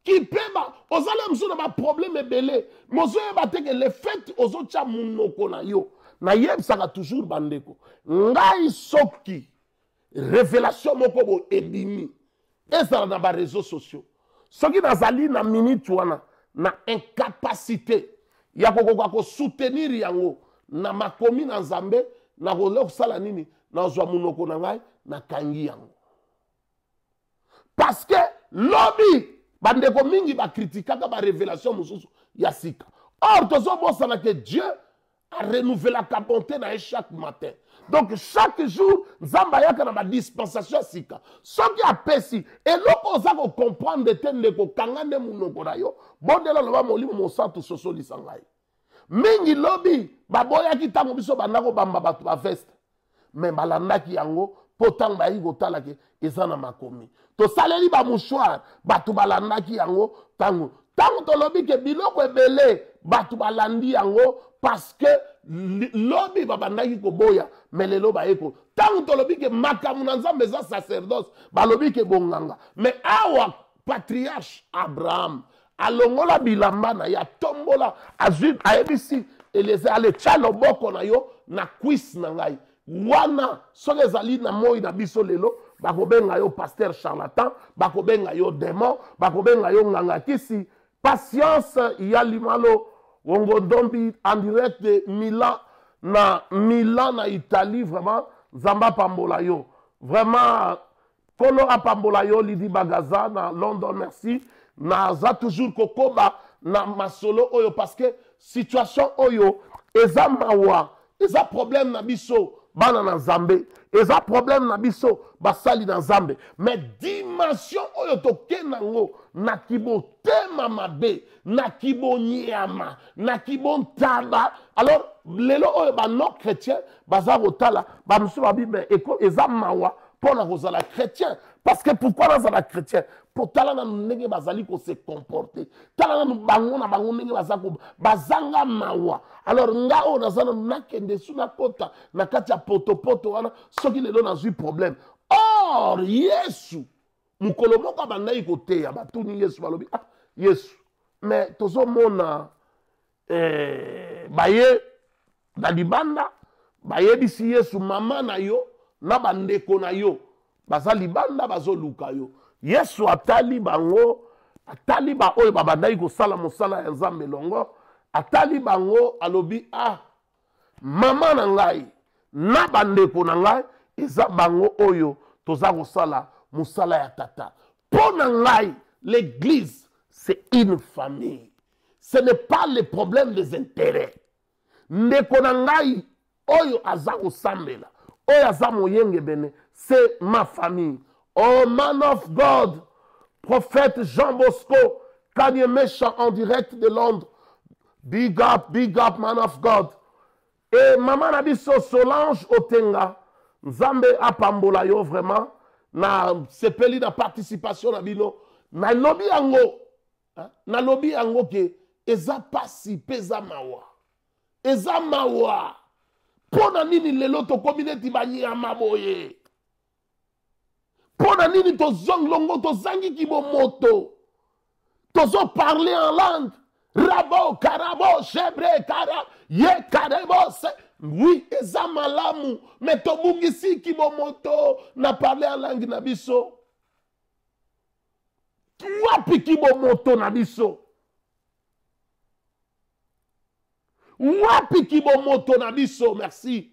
kipeba ozala mso na ba problème ebele mozo yeba teke le fait ozocha munoko na yo nayebisaka toujours bandeko ngai soki révélation moko bo ebimi ezala na ba réseaux sociaux soki nazali na minute wana na incapacité ya kokoka ko soutenir yango na makomi na Nzambe na kosala nini na zwa munoko na ngai na kangi yango parce que lobby bandeko mingi ba kritikaka ba révélation mususu ya sika or tozo bosana que Dieu a renouvelé la bonté na chaque matin. Donc chaque jour, Nzamba yaka na ba dispensation sika. Soki apesi, et loko oza ko comprendre tende ko kangane munoko na yo, bondela loba molimo mo santo sosoli sangai. Mingi lobby, baboya ki tango biso bandako bamba batu ba veste. Mais balandaki yango, potang ba yigo talake, ezana makomi. To saleli ba mouchoir, batu balandaki yango, tango. Tango to lobby ke biloko ebele, batu balandi yango, parce que lobby babandaki ko boya mais lelo ba eko tango to lobby ke makamu na Nzambe za sacerdoce ba lobby ke bonganga mais awa patriarche Abraham alongola bilamba na ya tombola azui aebisi eleze ale chalo boko na yo na cuisse na ngai wana soki ezali na moi na biso lelo bakobenga yo pasteur charlatan bakobenga yo démon bakobenga yo nganga kisi patience ya limalo Wongo Dombi en direct de Milan na Italie, vraiment, Zamba Pambolayo. Vraiment, Kolo a Pambolayo, Lidi Bagaza, na London, merci. Na za toujours Kokoba, na Masolo Oyo, parce que situation Oyo, eza mawa, eza problème na biso, bana na Zambé, eza problème na biso, basali na Zambé. Mais dimension Oyo toke nango, na kibo tema mabe, na kibo nyama, na kibo ntaba. Alors, lelo oyo ba non chrétien, baza rotala, ba msu babi ben eko eza mawa pour la rosala chrétien. Parce que pourquoi dans la chrétien? Pour tala na nenge bazali ko se comporter. Tala na bango na bango nenge bazako bazanga mawa. Alors nga o nazana nakende suna kota na kati ya poto wana soki lelo na zui problème. Or Yesu mukolo moko bandai kote ya batuni Yesu balobi ah Yesu mais tozo mona baye na libanda baye bisi Yesu mama na yo na bandeko na yo baza libanda bazo luka yo Yesu atali bango atali ba oyo babandai ko sala mosala ya Nzambe longo atali bango alobi ah mama na ngai na bandeko na ngai eza bango oyo toza ko sala musala ya tata. Pour ngai, l'église, c'est une famille. Ce n'est pas le problème des intérêts. Ndeko ngai, oyo azako sambela, oyo azamo yenge bene, c'est ma famille. Oh man of God, prophète Jean Bosco, Kanye Méchant en direct de Londres. Big up, man of God. Et maman nabiso Solange Otenga, Nzambe apambola yo vraiment. Na sepeli na participation na bino na lobby yango ke eza pasi peza mawa pona nini lelo to community banyama boye pona nini to zonglongo to zangi kibo moto tozo parler en langue rabo karabo chebre kara ye karebo se oui, eza malamu, mais to bungisi kibomoto na parler en langue na biso. Wapi kibomoto na biso? Wapi kibomoto na biso? Merci.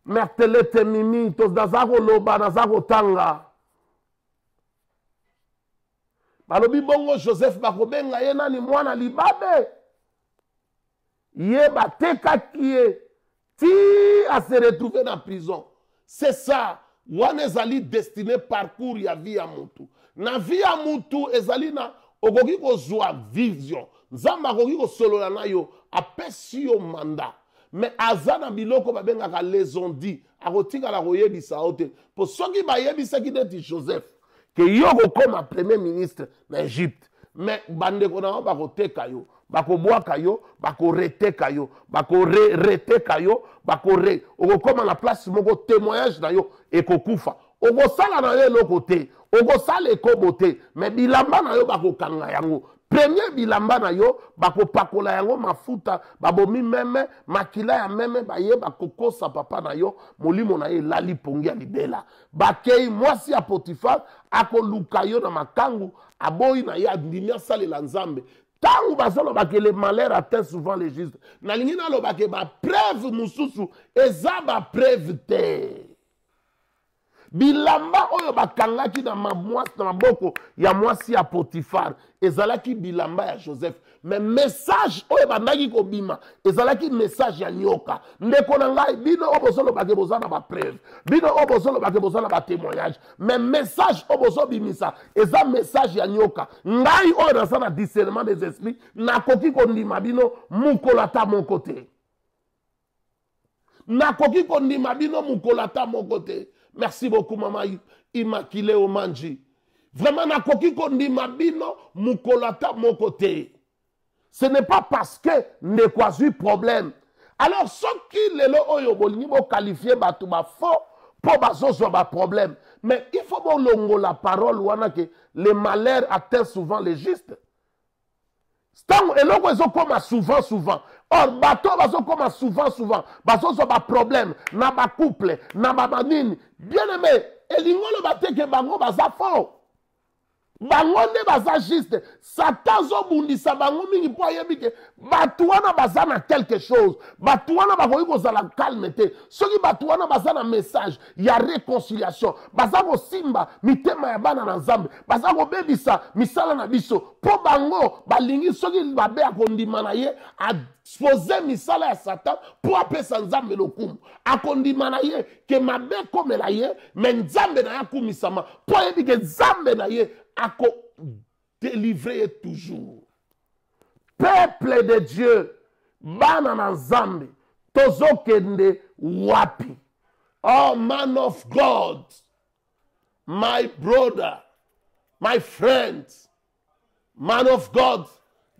Mertelete mimi, tos nazako loba, nazako tanga. Balobi bongo Joseph bakobenga ye nani mwana libabe. Yé bateka kié ti à se retrouver dans la prison. C'est ça. Wan ezali destiné parcours ya vie à mutu. Na vie à mutu ezali na okoki ko zwa vision. Nzamba okoki ko solola na yo apesi yo mandat. Mais azana biloko babenga ka lesondi akotika la koyebisa ote. Po soki bayebisa ki neti Joseph que yo ko comme premier ministre d'Égypte. Mais bande ko na ba koteka yo. Bako boa kayo, bako rete kayo, bako rete kayo, bako re. Oko koma la place moko témoignage na yo eko kufa. Oko sala na yo lokote, oko sala eko bote, mais bilamba na yo bako kanga yango. premier bilamba na yo bakopakola yango mafuta babomi meme makila ya meme baye bakokosa papa na yo molimo na ye lali pongi ya libela bakei mwasi ya Potifar akoluka yo na makangu aboyi na ye andimi asalela Nzambe tangu bazolobake le malheur atteint souvent les justes nalingi nalobake bapreuve mosusu eza bapreuve te bilamba oyo bakangaki na maboko ya mwasi ya Potifar ezalaki bilamba ya Joseph mais message oyo bandaki kobima ezalaki message ya nyoka ndeko na ngai bino oyo bozolobake boza na bapreuve bino oyo bozolobake boza na batémoignage mais message oyo bozobimisa eza message ya nyoka ngai oyo naza na discernement des esprits nakoki kondima bino mokolo ata moko te nakoki kondima bino mokolo ata moko te. Merci beaucoup, maman Immaculée Omanji. Vraiment, nakoki kondima bino mukolata mon côté. Ce n'est pas parce que ne kwazui problème. Alors, ce qui lelo oyo bolingi bo qualifier batu ba faux pour bazozo ba problème. Mais il faut bon longo la parole wana que le malheur atteint souvent les justes. Tant eloko ezo koma souvent. Or bato bazo koma souvent. Bazo so ba problème na ba couple, na ba banini. Bien aimé, elingolo bateke bango baza faux. Bango ne baza juste. Satan zo bundisa bango mingi po yebi ke bato wana baza na quelque chose. Bato wana bakoki kozala calme te. Soki bato wana baza na message ya réconciliation. Baza ko simba mitema ya bana na Nzambe. Baza ko bebisa misala na biso. Po bango balingi soki babe akondima na ye a poser misala ya Satan po apesa Nzambe lokumu. Akondima na ye ke mabe komela ye mais Nzambe na ya kumisama. Po yebi ke Nzambe na ye ako délivrer toujours. Peuple de Dieu, bana na Nzambe, tozokende wapi. Oh man of God, my brother, my friend, man of God,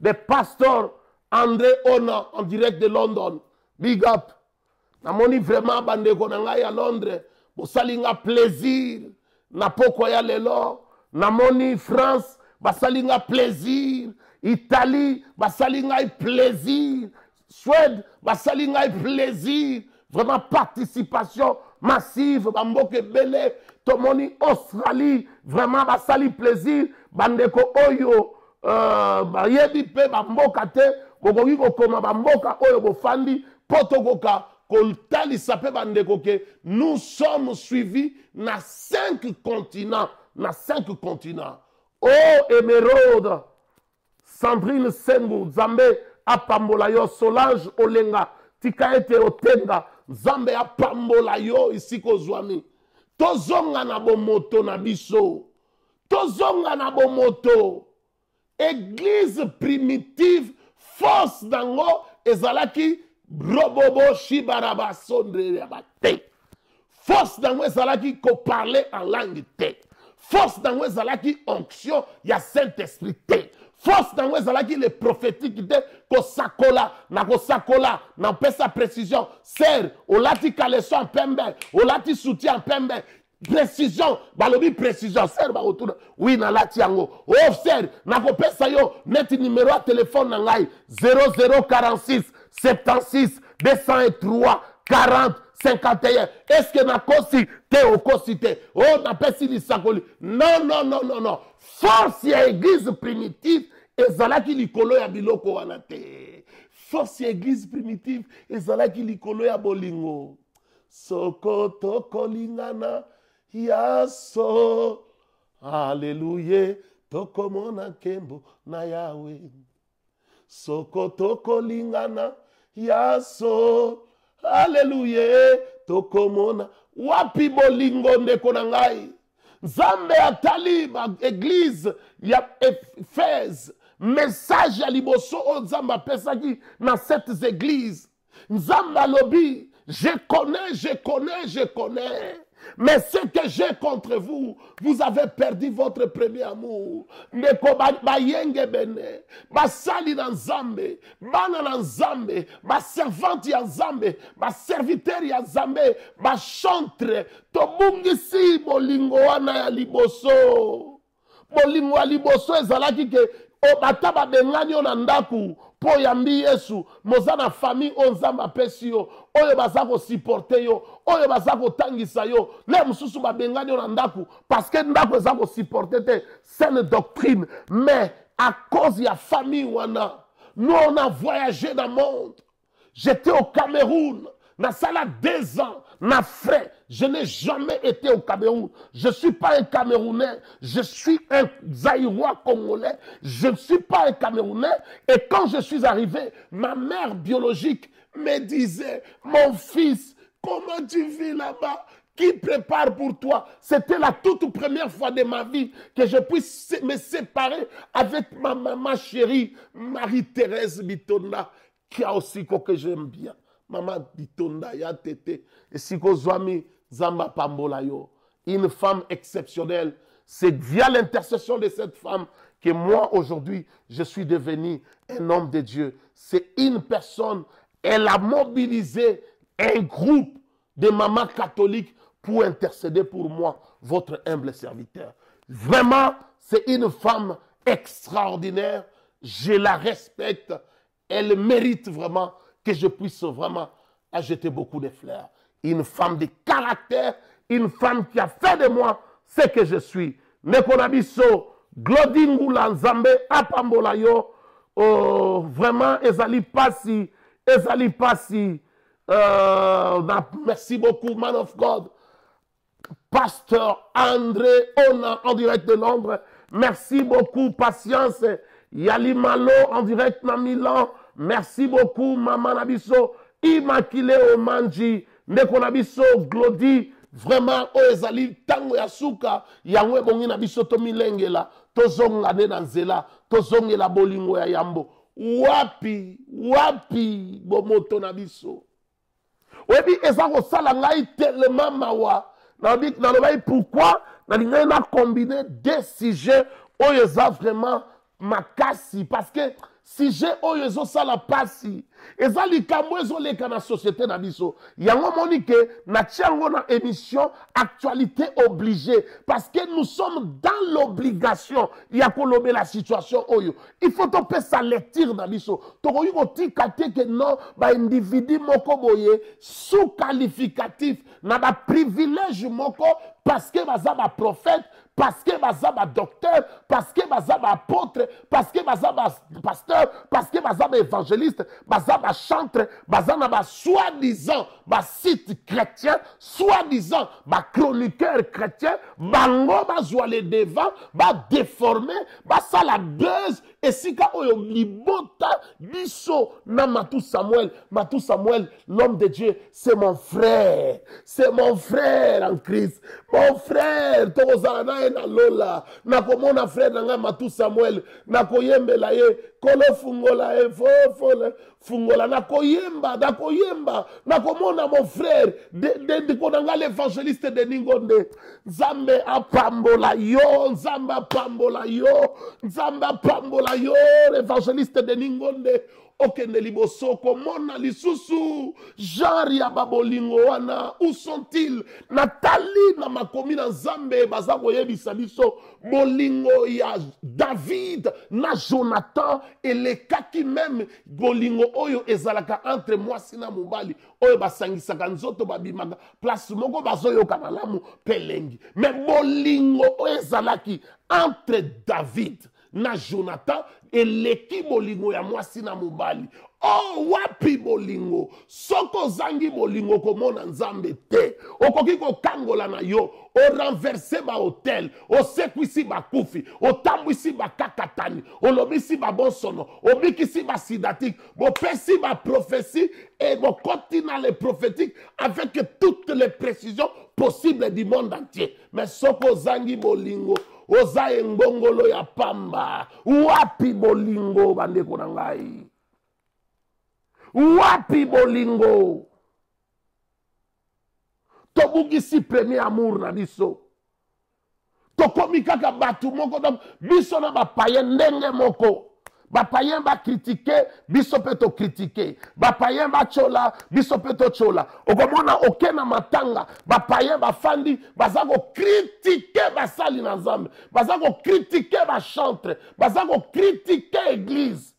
the pastor André Ona en direct de London. Big up. Namoni vraiment bandeko na ngai à Londres, bosalinga plaisir, na poko ya lelo. Namoni France, basalinga plaisir. Italie, basalinga plaisir. Suède, basalinga plaisir. Vraiment participation massive. Bamboke Bele, Tomoni Australie, vraiment basali plaisir. Bandeko Oyo, bayebi pe bamboka te. Kokoki kokoma bamboka Oyo bofandi. Potokoka, koltali sape bandeko ke. Nous sommes suivis na 5 continents. Na 5 continents. Oh, Émeraude, Sandrine Sengu, Nzambe apambola yo, Solange Olenga, Tikaete Otenga, Nzambe apambola yo ici kozwami. Tozonga na bomoto na biso. Tozonga na bomoto. Église primitive, force dango, ezalaki, robobo, shibaraba, sondre, yabate. Force dango ezalaki ko parler en langue te. Force dans les zalaki onction, il y a Saint-Esprit. Force dans les zalaki les prophétiques de kosakola, na pesa précision. Serre, olati kaleso en pembe, olati soutien en pembe. Précision, balobi précision. Serre ba retourne. Oui, na lati yango. Oh, serre, na ko pesa yo, net numéro à téléphone nangai 0046 76 203 40 51. Est-ce que na kosi te o kosi te? Oh, na pesi li sakoli. Non. Force ya église primitive ezalaki likolo ya biloko wana te. Force ya église primitive ezalaki likolo ya bolingo. Soko toko lingana yaso. Alléluia. Toko mona kembo na Yahweh. Soko toko lingana yaso. Alléluia, tokomona wapi bolingo ndeko na ngai. Nzambe atali ba église ya Éphèse, message ya liboso o Nzambe apesaki na cette église. Nzambe alobi, je connais. Mais ce que j'ai contre vous, vous avez perdu votre premier amour. Ndeko bayenge bene, basali na Nzambe, bana na Nzambe, servante ya Nzambe, serviteur ya Nzambe, chantre, tobungisi bolingo wana ya liboso. Bolingo ya liboso ezalaki ke o bata babengani yo na ndaku po yambi Yesu moza na famille o nzambe apesi yo oyo baza kosupporte yo oyo baza kotangisa yo le mosusu babengani yo na ndaku parce que ndaku eza kosupporte te saine doctrine mais à cause ya famille wana nous on a voyagé dans le monde. J'étais au Cameroun na sala 2 ans na frais. Je n'ai jamais été au Cameroun. Je ne suis pas un Camerounais. Je suis un Zaïrois congolais. Je ne suis pas un Camerounais. Et quand je suis arrivé, ma mère biologique me disait, mon fils, comment tu vis là-bas? Qui prépare pour toi? C'était la toute première fois de ma vie que je puisse me séparer avec ma maman chérie, Marie-Thérèse Bitonda, qui a aussi quoi que j'aime bien. Maman Bitonda, ya tété. Et si Kozwami Zamba Pambolayo, une femme exceptionnelle. C'est via l'intercession de cette femme que moi, aujourd'hui, je suis devenu un homme de Dieu. C'est une personne, elle a mobilisé un groupe de mamans catholiques pour intercéder pour moi, votre humble serviteur. Vraiment, c'est une femme extraordinaire. Je la respecte. Elle mérite vraiment que je puisse vraiment ajouter beaucoup de fleurs. Une femme de caractère, une femme qui a fait de moi ce que je suis. Nekonabiso, Glodingula Nzambe, Apambolayo, vraiment, ezali pasi. Merci beaucoup, man of God. Pasteur André Ona en direct de Londres. Merci beaucoup, Patience. Yali Malo en direct de Milan. Merci beaucoup, Maman Nabiso. Immaculé Omanji. Nekonabiso, Glody. Vraiment, Oezali, Tango Yasuka. Yangwe Bongi Nabiso Tomilengela. Tozonga Nenanzela. Tozongela Bolingo ya Yambo. Wapi Bomoto Nabiso. Webi ezako sala ngai tellement mawa. Pourquoi on a combiné 2 sujets où ils ont vraiment makasi parce que sujet où ils ont ça la passi et ça les camoues ont les canaux société na biso yango monique na tiango na émission actualité obligée parce que nous sommes dans l'obligation ya kolobe la situation oyo il faut topé sa lecture na biso to ko yuko tikate que non ba individu moko boye sous qualificatif na ba privilège moko parce que baza ba prophète parce que baza ba docteur parce que baza ba apôtre parce que baza ba pasteur parce que baza ba évangéliste baza ba chantre baza na ba soi-disant ba site chrétien soi-disant ba chroniqueur chrétien bango bazwa les devant ba déformé ba sala buzz et sika oyo libota biso na Matou Samuel l'homme de Dieu c'est mon frère en Christ mon frère tozala na lola na komona frère na Matou Samuel na koyembela ye kolo fungola e fofola fungola na koyemba na komona mon frère de konanga l'évangéliste de Ningonde Nzambe apambola yo l'évangéliste de Ningonde okende liboso komona lisusu genre ya babolingo wana où sont-ils Nathalie na makomi na Nzambe baza koyebisa biso bolingo ya David na Jonathan et les kaki même bolingo oyo ezalaka entre mwasi na mobali oyo basangisaka nzoto babimaka place moko bazoyoka malamu pelengi mais bolingo oyo ezalaki entre David na Jonathan et l'équipe bolingo ya mwasi na mobali oh wapi bolingo soko zangi bolingo komona Nzambe te okoki kokangola na yo o renverser ba hôtel o sekwisi ba kufi o tambwisi ba kakatani o lobisi ba bonsono o bikisi ba sidatique bo pesi ba prophétie et bo continue les prophétiques avec toutes les précisions possibles du monde entier mais soko zangi bolingo oza engongolo ya pamba wapi bolingo bandeko na ngai wapi bolingo tobukisi premier amour na biso tokomi kaka batu moko donc biso na bapaye ndenge moko Bapayen ba critiquer, biso pe to critiquer. Bapayen ba chola, biso pe to chola. Okomona okena matanga, bapayen ba fandi, bazako critiquer basali na Nzambe, bazako critiquer ba chantre, bazako critiquer église.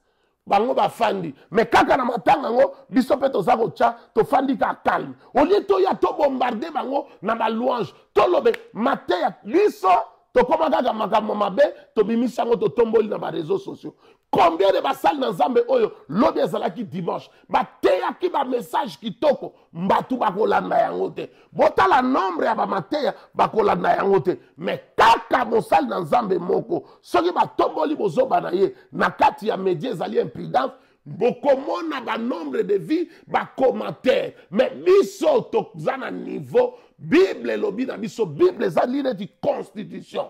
Bango ba fandi, mais kaka na matanga ngo, biso pe to zako cha, to fandi ka calme. Au lieu to ya to bombarder bango na ba louange, to lobe mateya biso to koma kaka makambo mabe, to bimisa ngo to tomboli na ba réseaux sociaux. Combien de basal dans Nzambe oyo lobi ezalaki dimanche bateya ki ba message kitoko mbatu bakolanda yango te botala nombre ya ba mateya bakolanda yango te mais kaka mosali na Nzambe moko soki batomboli bozoba na ye na kati ya média ezali impudence bokomona ba nombre de vie ba commentaire mais biso toza na niveau Bible lobi na biso Bible ezali neti constitution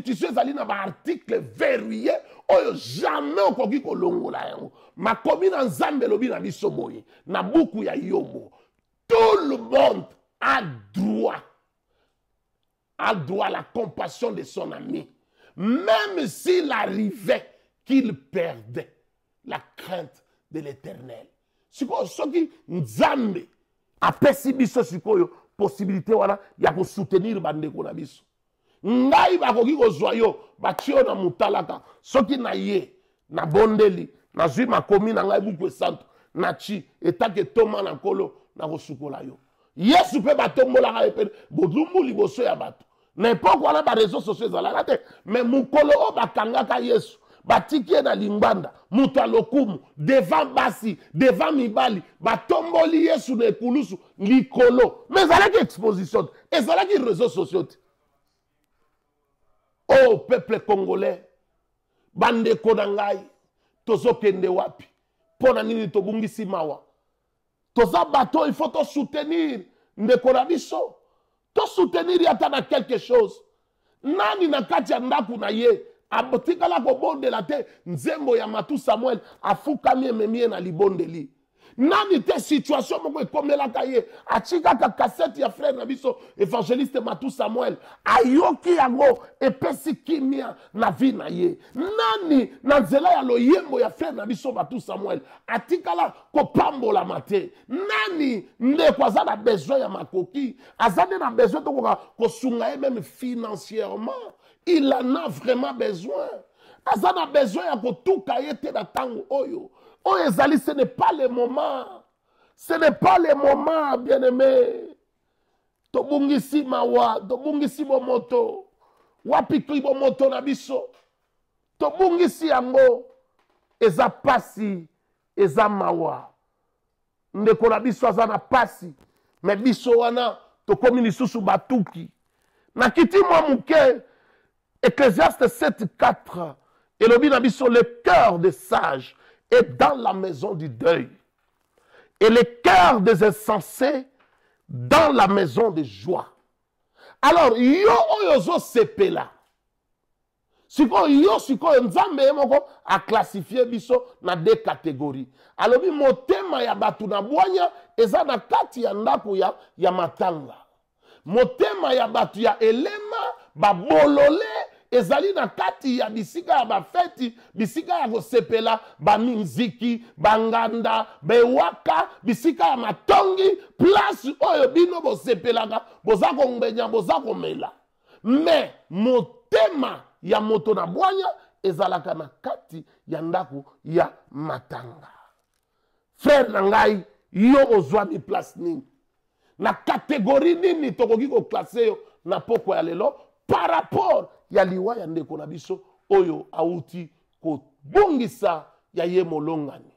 ezali na ba article verrouillé oyo jamais okoki kolongola yango makomi na Nzambe lobi na biso boye na buku ya Yobo tout le monde a droit à la compassion de son ami même s'il arrivait qu'il perdait la crainte de l'Éternel. Siko soki Nzambe apesi biso sikoyo possibilité wana ya ko soutenir bandeko na biso. Ngai bakoki kozwa yo batio na mutalaka soki na ye na bondeli na zwi makomi na ngai buku esanto na chi etake toma na kolo na kosukola yo. Yesu pe batombola ka epe bodumbu liboso ya bato. N'importe quoi ba réseaux sociaux ezalaka te mais mukolo o bakangaka Yesu batikie na limbanda mutu alokumu devant basi devant mibali batomboli Yesu na ekulusu likolo mais ezalaki exposition ezalaki réseaux sociaux. Oh peuple congolais bandeko na ngai tozokende wapi pona nini tobungisi mawa toza bato il faut to soutenir ndeko na biso to soutenir yata na quelque chose nani na kati ya ndaku na ye abotikala kobondela te nzembo ya Matu Samuel afukami ememie na libondeli nani te situation moko ekomelaka ye atikaka cassette ya frère na biso évangéliste Matu Samuel ayoki yango epesi kimia na vie na ye nani na nzela ya loyembo ya frère na biso Matu Samuel atikala kopambola mate nani ndeko aza na besoin ya makoki aza na besoin tokoka kosunga ye même financièrement il en a vraiment besoin aza na besoin ya kotuka ye te na tango oyo. Oh, Ezali, ce n'est pas le moment. Ce n'est pas le moment, bien-aimé. Tobungisi mawa, tobungisi moto. Wapikli moto na biso. Tobungisi yango. Eza pasi, eza mawa. Ndeko na biso azana pasi. Me biso wana, tokomi lisusu batuki. Na kiti mwa muke, Ecclésiaste 7:4. Elobi na biso, le cœur des sages est dans la maison du deuil. Et le cœur des insensés dans la maison de joie. Alors, yo oyozo sepela. Siko yo siko Nzambe moko a classifié biso na deux catégories. Alors, bi motema ya batu na bwanya eza na kati ya ndako ya matanga. Motema ya batu ya elema babolole ezali na kati ya bisika ya bafeti, bisika ya kosepela, baminziki, banganda, bewaka, bisika ya matongi, place oyo bino bosepelaka, bozako mbenya, bozako mela. Mais motema ya moto na bwanya ezalaka na kati ya ndako ya matanga. Frère nangai, yo ozwa ni place nini? Na catégorie nini tokoki ko classer yo na poko ya lelo par rapport ya liwa ya ndeko na biso oyo auti ko bongisa ya ye molongani.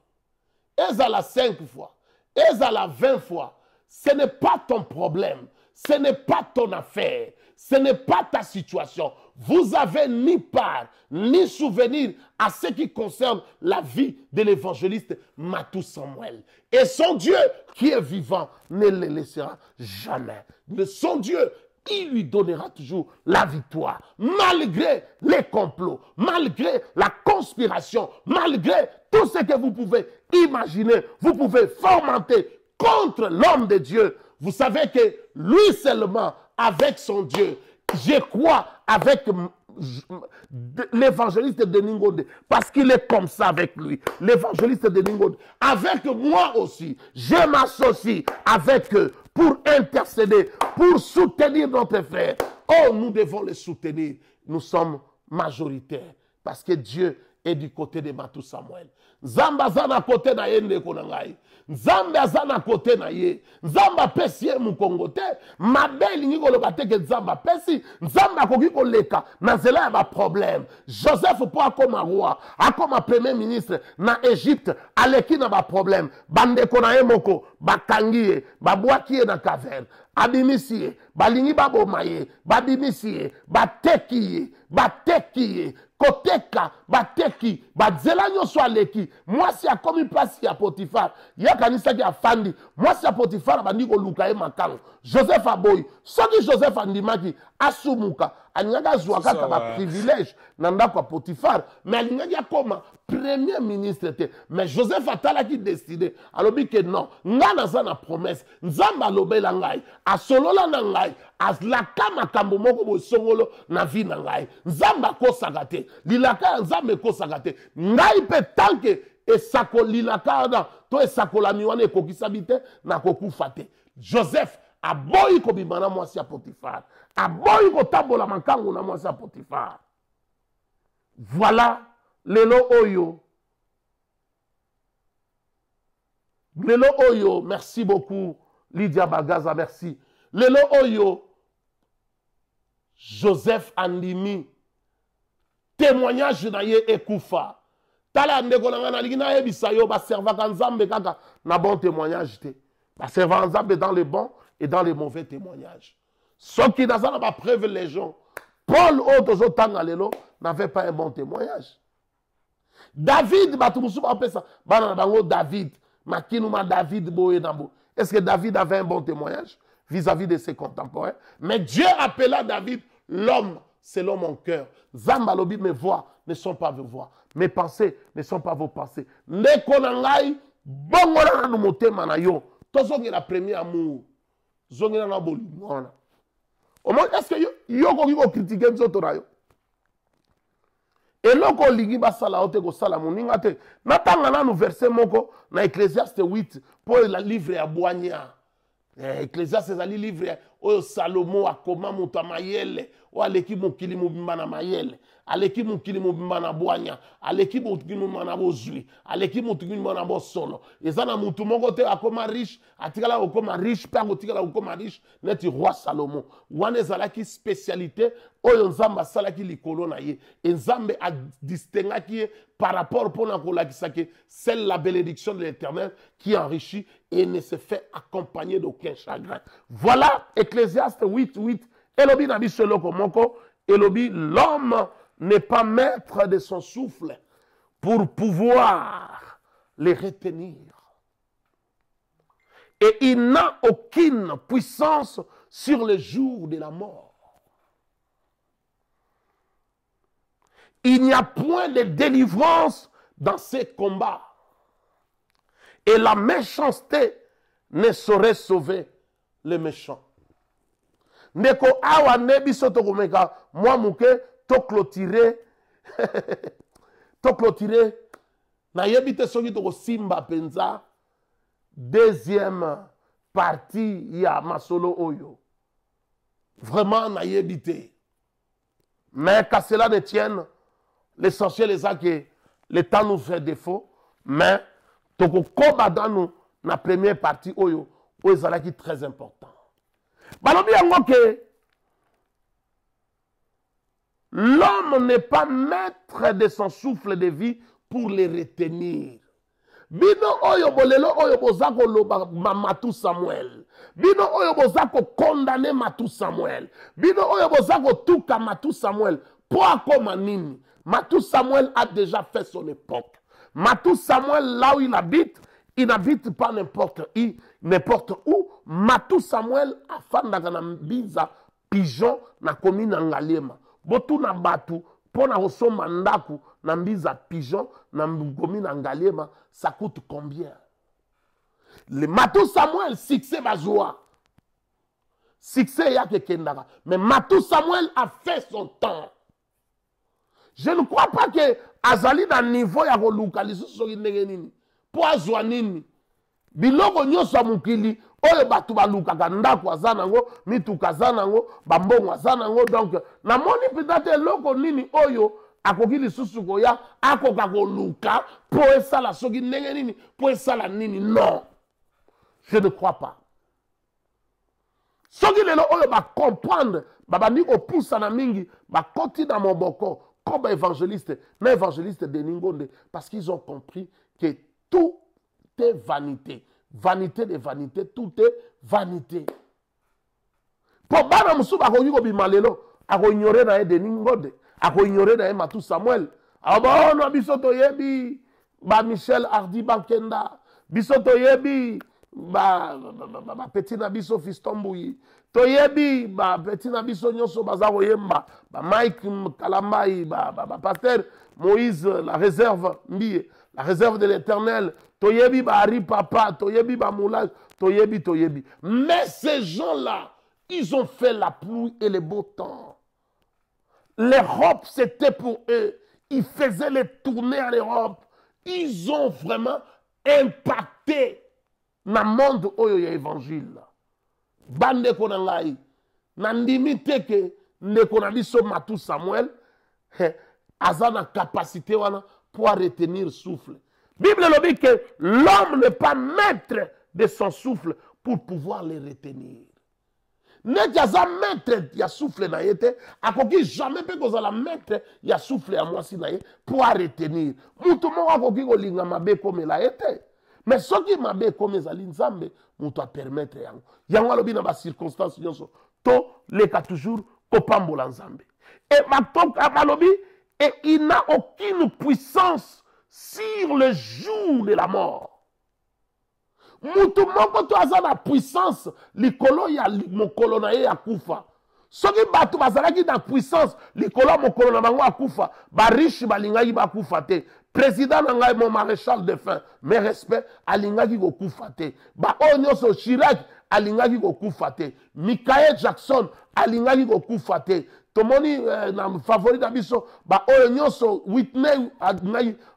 Ezala 5 fois, ezala 20 fois, ce n'est pas ton problème, ce n'est pas ton affaire, ce n'est pas ta situation. Vous avez ni part, ni souvenir à ce qui concerne la vie de l'évangéliste Matu Samuel. Et son Dieu qui est vivant ne le laissera jamais. Mais son Dieu, il lui donnera toujours la victoire, malgré les complots, malgré la conspiration, malgré tout ce que vous pouvez imaginer, vous pouvez fomenter contre l'homme de Dieu. Vous savez que lui seulement, avec son Dieu, je crois avec l'évangéliste de Ningonde, parce qu'il est comme ça avec lui, l'évangéliste de Ningonde. Avec moi aussi, je m'associe avec eux pour intercéder, pour soutenir notre frère. Oh, nous devons les soutenir. Nous sommes majoritaires parce que Dieu est du côté de Matou Samuel. Nzamba zana côté na ye ndeko na ngai. Nzamba zana côté na ye. Nzamba pesi ye mukongo te. Mabeli ngi koloba te ke nzamba pesi. Nzamba koki koleka na nzela ya ba problème. Joseph po akoma roi, akoma premier ministre na Égypte, aleki na ba problème. Bandeko na ye moko bakangi ye, babwaki ye na caverne. Abimisi ye, balingi baboma ye, babimisi ye, bateki ye, bateki ye. Koteka, bateki, bazela nyonso aleki. Mwasi akomi place ya Potifar. Ya kanisa ki afandi. Mwasi ya Potifar bandi koluka ye makango. Joseph aboyi. Soki Joseph andimaki asumuka. Alingaki azwaka ka ba privilège na ndako ya Potifar. Mais alingaki akoma premier ministre te. Mais Joseph atalaki décidé. Alobi ke non. Nga naza na promesse. Nzamba alobela ngai. Asolola na ngai. Azlaka makambo moko bosongolo na vie na ngai. Nzamba kosaka te. Lilaka ya nzambe kosaka te. Ngai pe tanke esako lilaka na to esakolami wana ekokisami te na kokufa te. Joseph aboyi kobima na mwasi ya Potifar. Aboyi kotambola makango na mwasi ya Potifar. Voilà lelo oyo. Lelo oyo, merci beaucoup Lydia Bagaza, merci. Lelo oyo, Joseph andimi témoignage na ye ekufa. Tala ndeko na ngana ligina yebisa yo ba servaka nzambe kaka na bon témoignage te. Ba servaka nzambe dans les bons et dans les mauvais témoignages. Ceux qui n'ont pas preuve les gens. Paul Otozo Tanga lelo n'avait pas un bon témoignage. David batumusu ba pesa bana bango David makinuma David boye nambo. Est-ce que David avait un bon témoignage vis-à-vis de ses contemporains? Mais Dieu appela David l'homme selon mon cœur. Zambalobi, mes voix ne sont pas vos voix. Mes pensées ne sont pas vos pensées. Nekonangai, bongona no motema na yo. Tozongi la premier amour. Zongi na bolimona. Au moins, est-ce que yo ko critiquer nzoto na yo? Et loko ligi basala ote ko sala moninga te. Natanga na no verset moko na Ecclésiaste 8 pour la livre ya boanya. Ecclésiaste ezali livre oyo Salomo akoma mutu amayele o aleki mokili mobimba na mayele aleki mokili mobimba na bwanya aleki mokili mobimba na bozwi aleki mokili mobimba na bosolo eza na mutu moko te akoma riche atikala okoma riche pe akotikala okoma riche neti roi Salomo wana ezalaki spécialité oyo nzambe asalaki likolo na ye nzambe adistingaki ye par rapport pona kolakisa ke c'est la bénédiction de l'Éternel qui enrichit et ne se fait accompagner d'aucun chagrin. Voilà Ecclésiaste 8:8. Elobi nabi seloko moko, elobi l'homme n'est pas maître de son souffle pour pouvoir les retenir. Et il n'a aucune puissance sur le jour de la mort. Il n'y a point de délivrance dans ces combats. Et la méchanceté ne saurait sauver les méchants. Neko awa nebi soto komeka moi muke to clôturer na yebite soki to simba penza deuxième partie ya masolo oyo. Vraiment na yebite. Mais qu'à cela ne tienne, l'essentiel est ça que le temps nous fait défaut, mais toko koba dans nous na première partie oyo ezalaki très important. Balobi yango que l'homme n'est pas maître de son souffle de vie pour les retenir. Bino oyo bolelo oyo bozako loba Matou Samuel. Bino oyo bozako condamner Matou Samuel. Bino oyo bozako tuka Matou Samuel. Pour comme nini? Matou Samuel a déjà fait son époque. Matou Samuel, là où il n'habite pas n'importe où. Matou Samuel a fait na mbiza pigeon na komi na ngalema. Botu na batu pona osoma ndaku na mbiza pigeon na komi na ngalema, ça coûte combien? Le Matou Samuel succès bazwa. Succès ya ke kendaka. Mais Matou Samuel a fait son temps. Je ne crois pas que azali na niveau ya koluka lisusu soki ndenge nini po azwa nini biloko nyonso ya mokili oyo bato balukaka ndako aza nango mituka aza nango bambongo aza nango donc namoni mpenza te eloko nini oyo akoki lisusu koya akoka koluka po esala soki ndenge nini po esala nini non je ne crois pas soki lelo oyo bacomprendre babandi kopusana mingi bakoti na moboko comme évangéliste Denis Ngonde parce qu'ils ont compris que tout est vanité. Vanité de vanité, tout est vanité. Pour bana musu bakoki kobima lelo akoignore na ye Denis Ngonde akoignore na ye Matou Samuel abono biso toyebi ba Michel Hardy Bankenda biso toyebi ba petit na biso Fiston Mbuyi toyebi ba petit na biso nyonso baza koyemba ba Mike Kalambai ba pasteur Moïse la réserve Mbie la réserve de l'Éternel toyebi ba Ari Papa toyebi ba Moulage toyebi mais ces gens-là ils ont fait la pluie et le beau temps. L'Europe c'était pour eux, ils faisaient les tournées en Europe, ils ont vraiment impacté na monde oyo ya évangile. Bande ko na ngai na ndimi te ke ndeko na biso Matou Samuel aza na capacité wana pour retenir souffle. Bible lobi que l'homme n'est pas maître de son souffle pour pouvoir le retenir. Neti aza maître ya souffle na ye te akoki jamais pe kozala maître ya souffle ya mwasi na ye pour retenir. Mutu moko akoki kolinga mabe komela ye te. Mais ce qui m'a bien comme ezali nzambe mutu a permettre yango. Yango alobi na ba circonstances nyonso to leka toujours kopambola nzambe. Et alobi et il n'a aucune puissance sur le jour de la mort. Mutu moko to aza na puissance likolo ya mokolo na ye ya kufa. Soki bato bazalaki na puissance likolo ya mokolo na bango akufa, ba riche balingaki bakufa te. Président na ngai mon maréchal de fin, mes respects alingaki kokufa te. Ba oyo nyonso Chirac alingaki kokufa te. Michael Jackson alingaki kokufa te. Tomoni na favori na biso ba oyo nyonso Whitney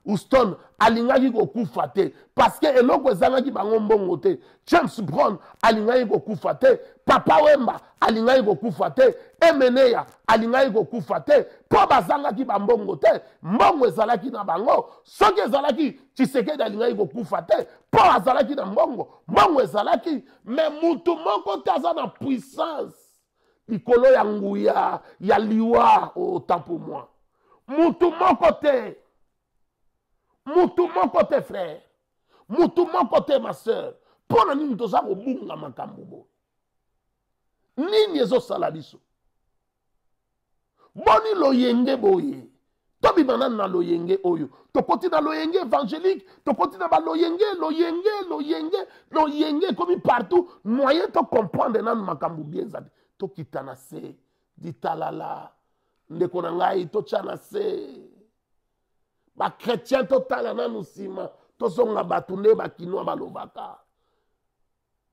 Houston alingaki kokufa te parce que eloko ezangaki bango mbongo te. James Brown alingaki kokufa te. Papa Wemba alingaki kokufa te. Emeneya alingaki kokufa te po bazangaki bambongo te. Mbongo ezalaki na bango soki ezalaki Tshisekedi alingaki kokufa te po azalaki na mbongo ezalaki mais mutu moko te aza na puissance likolo ya nguya ya liwa autant pour moi. Mutu moko te frère. Mutu moko te ma soeur. Pona nini toza kobunga makambo bo. Nini ezosala biso. Boni loyenge boye. Tobi banana na loyenge oyo. Tokoti na loyenge évangélique, tokoti na ba loyenge comme partout. Moyen to comprendre nan makambo bien zadi. Tokitana se ditalala ndeko na ngai tochana se ba chrétien totala nanu sima tozonga batu nde bakinwa balobaka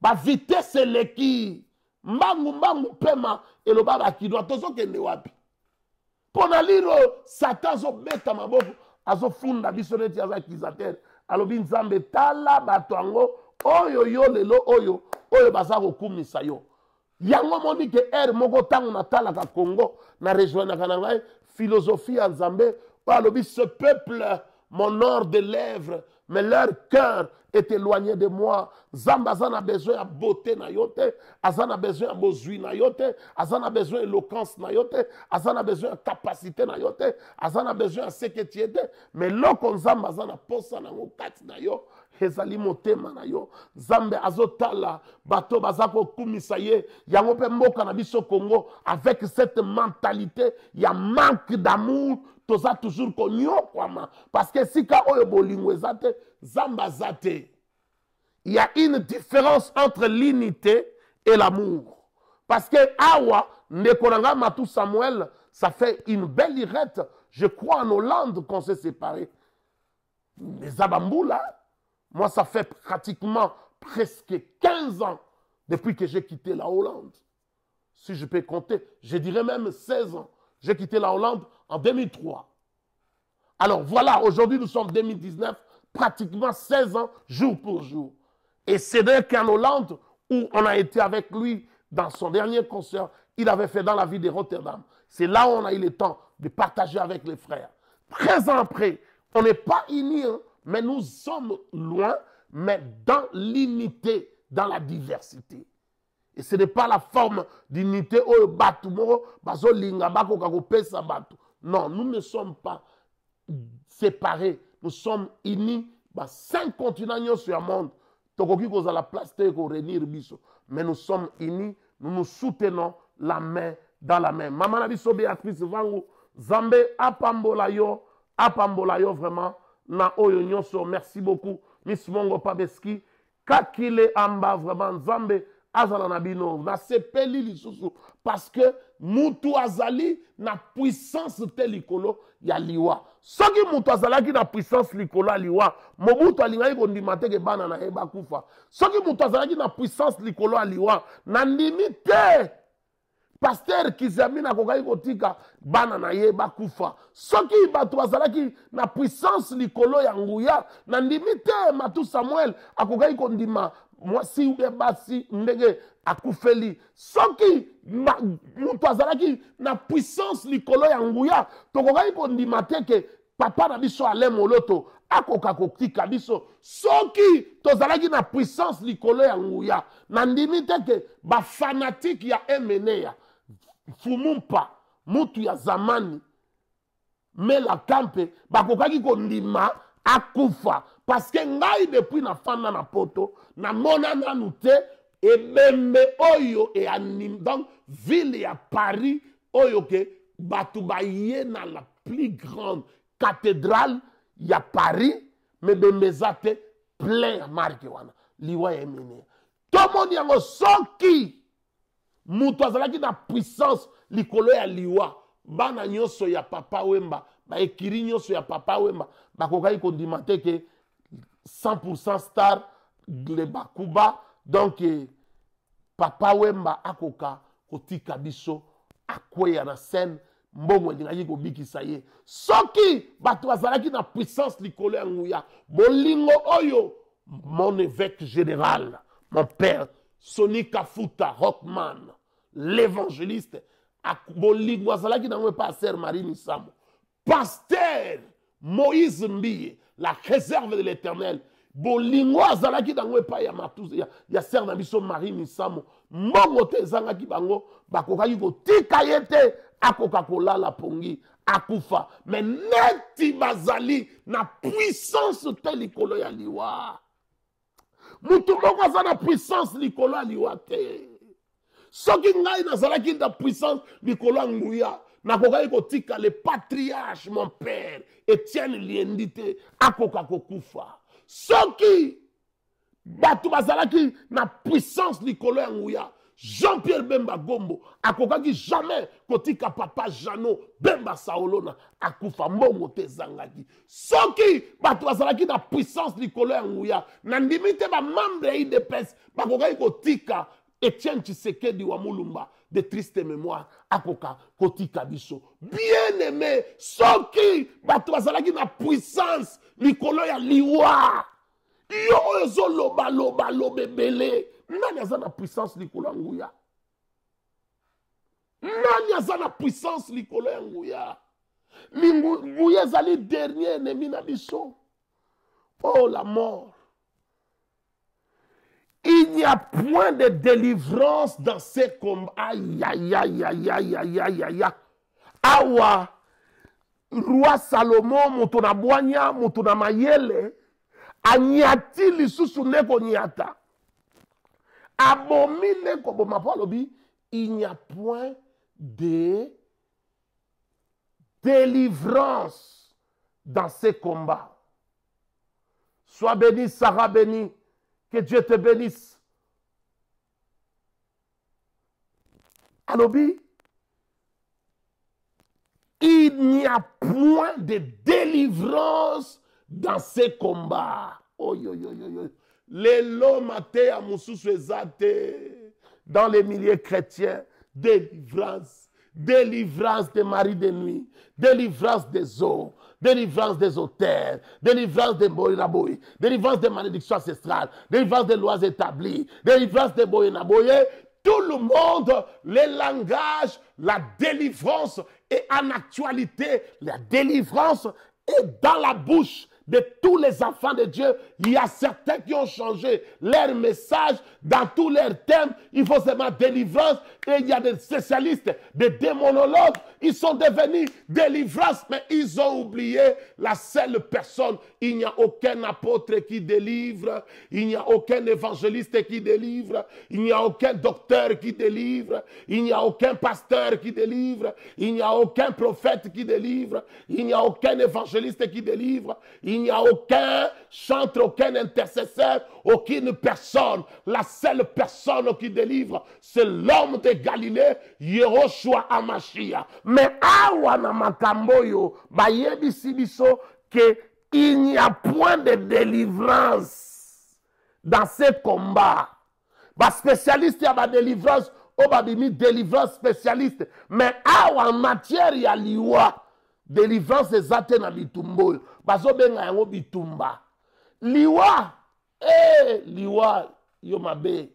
ba vitesse leki mbangu pema eloba bakinwa tozokende wapi pona liro satan zobeta maboko azofunda biso neti aza accusateur alobi nzambe tala bato yango oyo yo lelo oyo baza kokumisa yo. Yango moni ke moko tango na talaka Congo na rejoindre na ngai philosophie en Zambé alobi ce peuple m'honore de lèvres mais leur cœur est éloigné de moi. Zamba azana besoin ya beauté na yote, azana besoin ya bozui na yote, azana besoin éloquence na yote, azana besoin capacité na yote, azana besoin seketiete mais loko nzamba azana posa na ngokati na yo. Ezali motema na yo Zambe azotala bato bazako kumisa ye yango pe mboka na biso Congo avec cette mentalité ya manque d'amour toza toujours konyokwama parce que sika oyo bolingo ezate Zamba zate. Il y a une différence entre l'unité et l'amour parce que awa ndekonanga Matou Samuel ça fait une belle irette je crois en Hollande qu'on s'est séparés les Abamboula. Moi, ça fait pratiquement presque 15 ans depuis que j'ai quitté la Hollande. Si je peux compter, je dirais même 16 ans. J'ai quitté la Hollande en 2003. Alors voilà, aujourd'hui nous sommes 2019, pratiquement 16 ans, jour pour jour. Et Cédric en Hollande, où on a été avec lui dans son dernier concert, il avait fait dans la ville de Rotterdam. C'est là où on a eu le temps de partager avec les frères. 13 ans après, on n'est pas unis, hein, mais nous sommes loin, mais dans l'unité, dans la diversité. Et ce n'est pas la forme d'unité. Non, nous ne sommes pas séparés. Nous sommes unis. 5 continents sur le monde. Mais nous sommes unis. Nous nous soutenons la main dans la main. Maman Nabiso Béatrice Vangu, Zambe apambola yo vraiment. Na oyo nyonso, merci beaucoup. Miss Mongo Pabeski, kakile amba vraiment Zambe. Azala nabino na sepeli lisusu parce que mutu azali na puissance te likolo ya liwa soki mutu azalaki na puissance likolo ya liwa Mobutu alingaki kondima te ke bana na ye bakufa soki mutu azalaki na puissance likolo ya liwa na ndimi te Pasteur Kizamina akokaki kotika bana na ye bakufa soki bato bazalaki na puissance likolo ya nguya na ndimi te Matu Samuel akokaki kondima mwasi ube basi ndege akufeli soki mutu azalaki na puissance likolo ya nguya tokokaki kondima te ke papa na biso ale moloto akoka kotika biso soki tozalaki na puissance likolo ya nguya na ndimi te ke bafanatike ya emeneya Fumumpa mutu ya zamani Mela Kampe bakokaki kondima akufa parce que ngai depuis na fanda na poto na mona nanu te ebembe oyo e anim donc ville ya Paris oyo ke batu baye na la plus grande cathédrale ya Paris me bembezate plein ya marque wana liwa ya emene to moni yango soki mutu azalaki na puissance likolo ya liwa bana nyonso ya Papa Wemba baekiri nyonso ya Papa Wemba bakokaki kondima te ke 100% star le bakuba donc Papa Wemba akoka kotika biso akweya na scène mbongo elingaki kobikisa ye soki bato bazalaki na puissance likolo ya nguya bolingo oyo mon évêque général mon père Sonny Kafuta Rockman l'évangéliste bolingo azalaki nango pa Sœur Marie Misamo Pasteur Moïse Mbiye la réserve de l'Éternel bolingo azalaki nango pa ya matuza ya Sœur na biso Marie Misamo mbongo te ezangaki bango bakokaki kotika ye te akoka kolala pongi akufa mais neti bazali na puissance te likolo ya liwa mutu moko aza na puissance likolo ya liwa te soki ngai nazalaki na puissance likolo ya nguya nakokaki kotika le patriarche mon père Etienne Liendi te akoka kokufa soki bato bazalaki na puissance likolo ya nguya Jean-Pierre Bemba Gombo akokaki jamais kotika papa Jano Bemba Saolona akufa mbongo te zangaki soki bato bazalaki na puissance likolo ya nguya na ndimi te ba membre ya IDPS bakokaki kotika Etienne Tshisekedi wa Mulumba de triste mémoire akoka kotika biso bien aimé soki bato bazalaki na puissance likolo ya liwa yo ozo loba loba lobebele nani aza na puissance likolo ya nguya nani aza na puissance likolo ya nguya nguya ezali dernier ennemi na biso oh la mort il n'y a point de délivrance dans ces combats aïe aïe aïe aïe aïe aïe aïe aïe awa roi Salomon moto na bwanya moto na mayele anyati lisusu neko nyata abomi neko boma po alobi il n'y a point de délivrance dans ces combats. Sois béni, Sarah béni, que Dieu te bénisse. Alobi, il n'y a point de délivrance dans ces combats. Oh, yo, yo, yo, yo. Les lots à Moussousou ezate dans les milieux chrétiens, délivrance, délivrance des maris de nuit, délivrance des eaux, délivrance des auteurs, délivrance des boïnaboï, délivrance des malédictions ancestrales, délivrance des lois établies, délivrance des boïnaboï. Tout le monde, les langages, la délivrance est en actualité. La délivrance est dans la bouche de tous les enfants de Dieu. Il y a certains qui ont changé leur message dans tous leurs thèmes. Il faut seulement délivrance. Et il y a des spécialistes, des démonologues. Ils sont devenus délivrance, mais ils ont oublié la seule personne. Il n'y a aucun apôtre qui délivre. Il n'y a aucun évangéliste qui délivre. Il n'y a aucun docteur qui délivre. Il n'y a aucun pasteur qui délivre. Il n'y a aucun prophète qui délivre. Il n'y a aucun évangéliste qui délivre. Il n'y a aucun chantre, aucun intercesseur, aucune personne. La seule personne qui délivre, c'est l'homme de Galilée, Yehoshua Amashia. Mais awa na makamboyo, bayebisi biso que il n'y a point de délivrance dans ce combat. Ba spécialiste ya ba délivrance, o babimi délivrance spécialiste. Mais awa en matière ya liwa, délivrance ezate na bitumbo. Bazo benga yango bitumba. Liwa, liwa, yo mabe.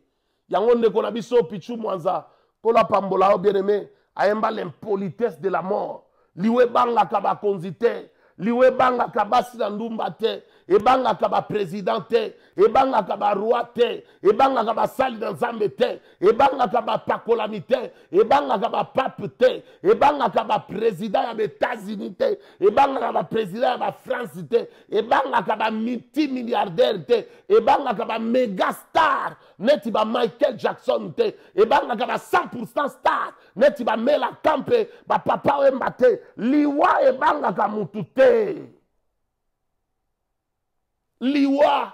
Yango ndeko na biso pichu mwanza. Kola pambola o bien aimé. Ayemba l'impolitesse de la mort. Liwe banga kaba konzite. Liwe banga kaba sinandumba te. E banga kaba président te. E banga kaba roi te. E banga kaba sali dans zambe te. E banga kaba pakolami te. E banga kaba pape te. E banga kaba président ya États-Unis te. E banga kaba président ya France te. E banga kaba multimilliardaire te. E banga kaba méga star. Neti ba Michael Jackson te. E banga kaba 100% star. Neti ba Mela Kampe. Ba papa wemba te. Liwa e banga kaba mutu te. Liwa.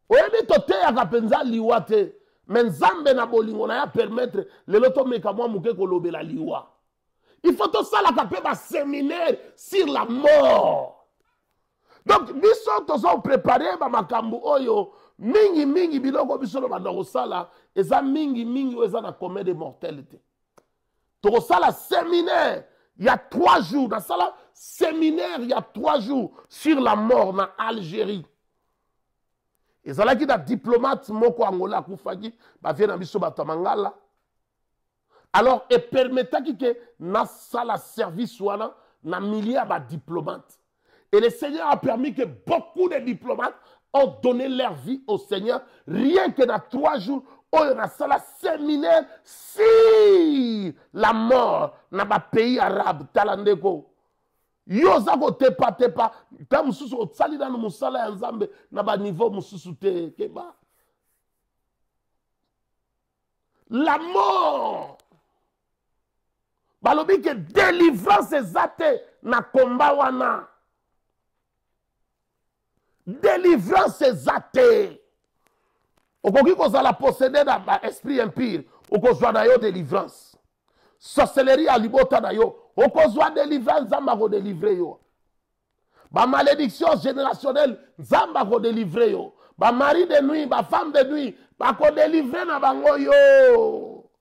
Oyebi tote ya kapenza liwa te. Men Nzambe na bolingo na ya permettre lelo to meka mwa muke kolobela liwa. Il faut to sala kape ba séminaire sur la mort. Donc biso tozo préparer ba makambu oyo mingi biloko biso ba ndoko sala eza mingi eza na commun de mortalité. To sala séminaire il y a 3 jours, dans ça séminaire, il y a 3 jours sur la mort en Algérie. Et ça là qui est diplomate, moko Angola, Koufagi, bah vient biso batamangala. Alors, et permettant que na sala service soit na milliers de diplomates. Et le Seigneur a permis que beaucoup de diplomates ont donné leur vie au Seigneur, rien que dans 3 jours. Oh, il y a un séminaire si la mort dans un pays arabe, talandeko. Yo zako tepa. Quand mususu otsali dans musala ya Nzambe na ba niveau mususu te keba. La mort. Balobi que délivrance ezate na komba wana. Délivrance ezate. Okoki kozala possédé dans l'esprit impire, okozwa na yo délivrance. Sorcellerie à libota na yo, okozwa délivrance, Nzamba ko délivrer yo. Ba malédiction générationnelle, Nzamba ko délivrer yo. Ba mari de nuit, ba femme de nuit, ba ko délivrer na bango yo.